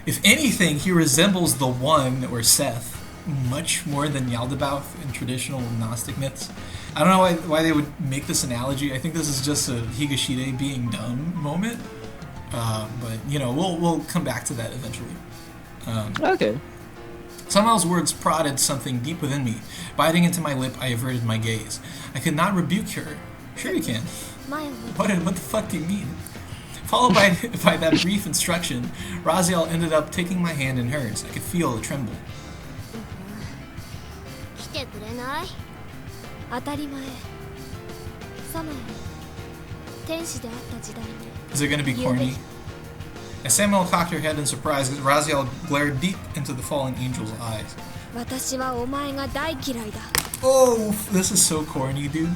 [SPEAKER 1] If anything, he resembles the One or Seth much more than Yaldabaoth in traditional Gnostic myths. I don't know why they would make this analogy. I think this is just a Higashide being dumb moment. But you know, we'll come back to that eventually.
[SPEAKER 3] Okay.
[SPEAKER 1] Samael's words prodded something deep within me. Biting into my lip, I averted my gaze. I could not rebuke her. Sure you can. What the fuck do you mean? Followed by that brief instruction, Raziel ended up taking my hand in hers. I could feel it tremble.
[SPEAKER 7] 来てくれない
[SPEAKER 4] 当たり前サマエル天使であった時代に
[SPEAKER 1] Is it gonna be corny? As Samuel cocked her head in surprise, Raziel glared deep into the fallen angel's eyes.
[SPEAKER 4] 私はお前が大嫌いだ
[SPEAKER 1] Oh, this is so corny, dude.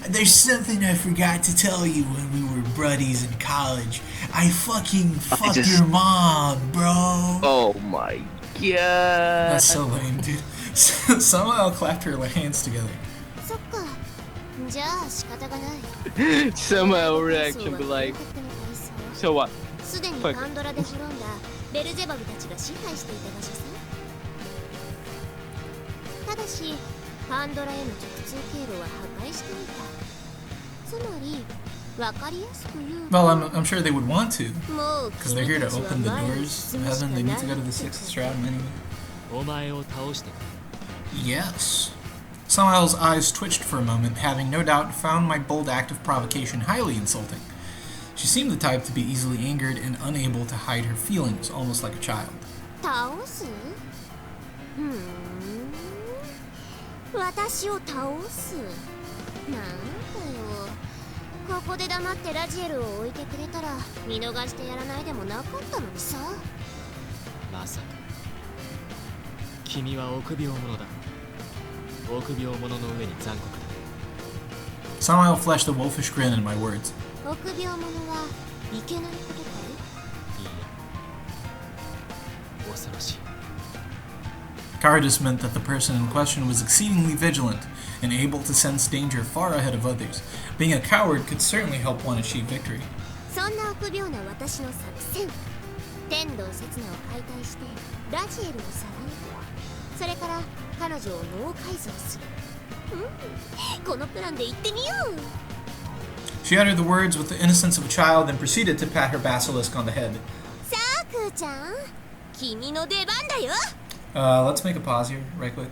[SPEAKER 1] There's something I forgot to tell you when we were buddies in college. I fucking fucked your mom, bro.
[SPEAKER 3] Oh my god.
[SPEAKER 1] That's so lame, dude. Somehow clapped her hands together.
[SPEAKER 7] そっかじゃあ仕方がない
[SPEAKER 3] Somehow reaction be like, so what?
[SPEAKER 7] すでにパンドラで滅んだベルゼバブたちが支配していた場所さただしパンドラへの直通経路は破壊してみたつまり分かりやすく言う
[SPEAKER 1] Well, I'm sure they would want to.
[SPEAKER 7] もう
[SPEAKER 1] Because they're here to open the doors of heaven. They need to go to the sixth shroud anyway.
[SPEAKER 5] お前を倒してくれ
[SPEAKER 1] Yes. Samael's eyes twitched for a moment, having no doubt found my bold act of provocation highly insulting. She seemed the type to be easily angered and unable to hide her feelings, almost like a child.
[SPEAKER 7] 倒す私を倒すなんだよここで黙ってラジエルを置いてくれたら見逃してやらないでもなかったのにさ
[SPEAKER 5] まさか君は臆病者だ。臆病者の上に残酷だ。
[SPEAKER 1] Samael flashed a wolfish grin in my words.
[SPEAKER 7] 臆病者はいけないことかい？
[SPEAKER 5] いいえ。恐ろしい。
[SPEAKER 1] Cowardice meant that the person in question was exceedingly vigilant and able to sense danger far ahead of others. Being a coward could certainly help one achieve victory.
[SPEAKER 7] そんな臆病な私の作戦。天道刹那を解体してラジエルをさらう。それから彼女を脳改造する。このプランで行ってみよう。
[SPEAKER 1] She uttered the words with the innocence of a child and proceeded to pat her basilisk on the head.
[SPEAKER 7] さあクーちゃん、君の出番だよ。
[SPEAKER 1] Let's make a pause here, right quick.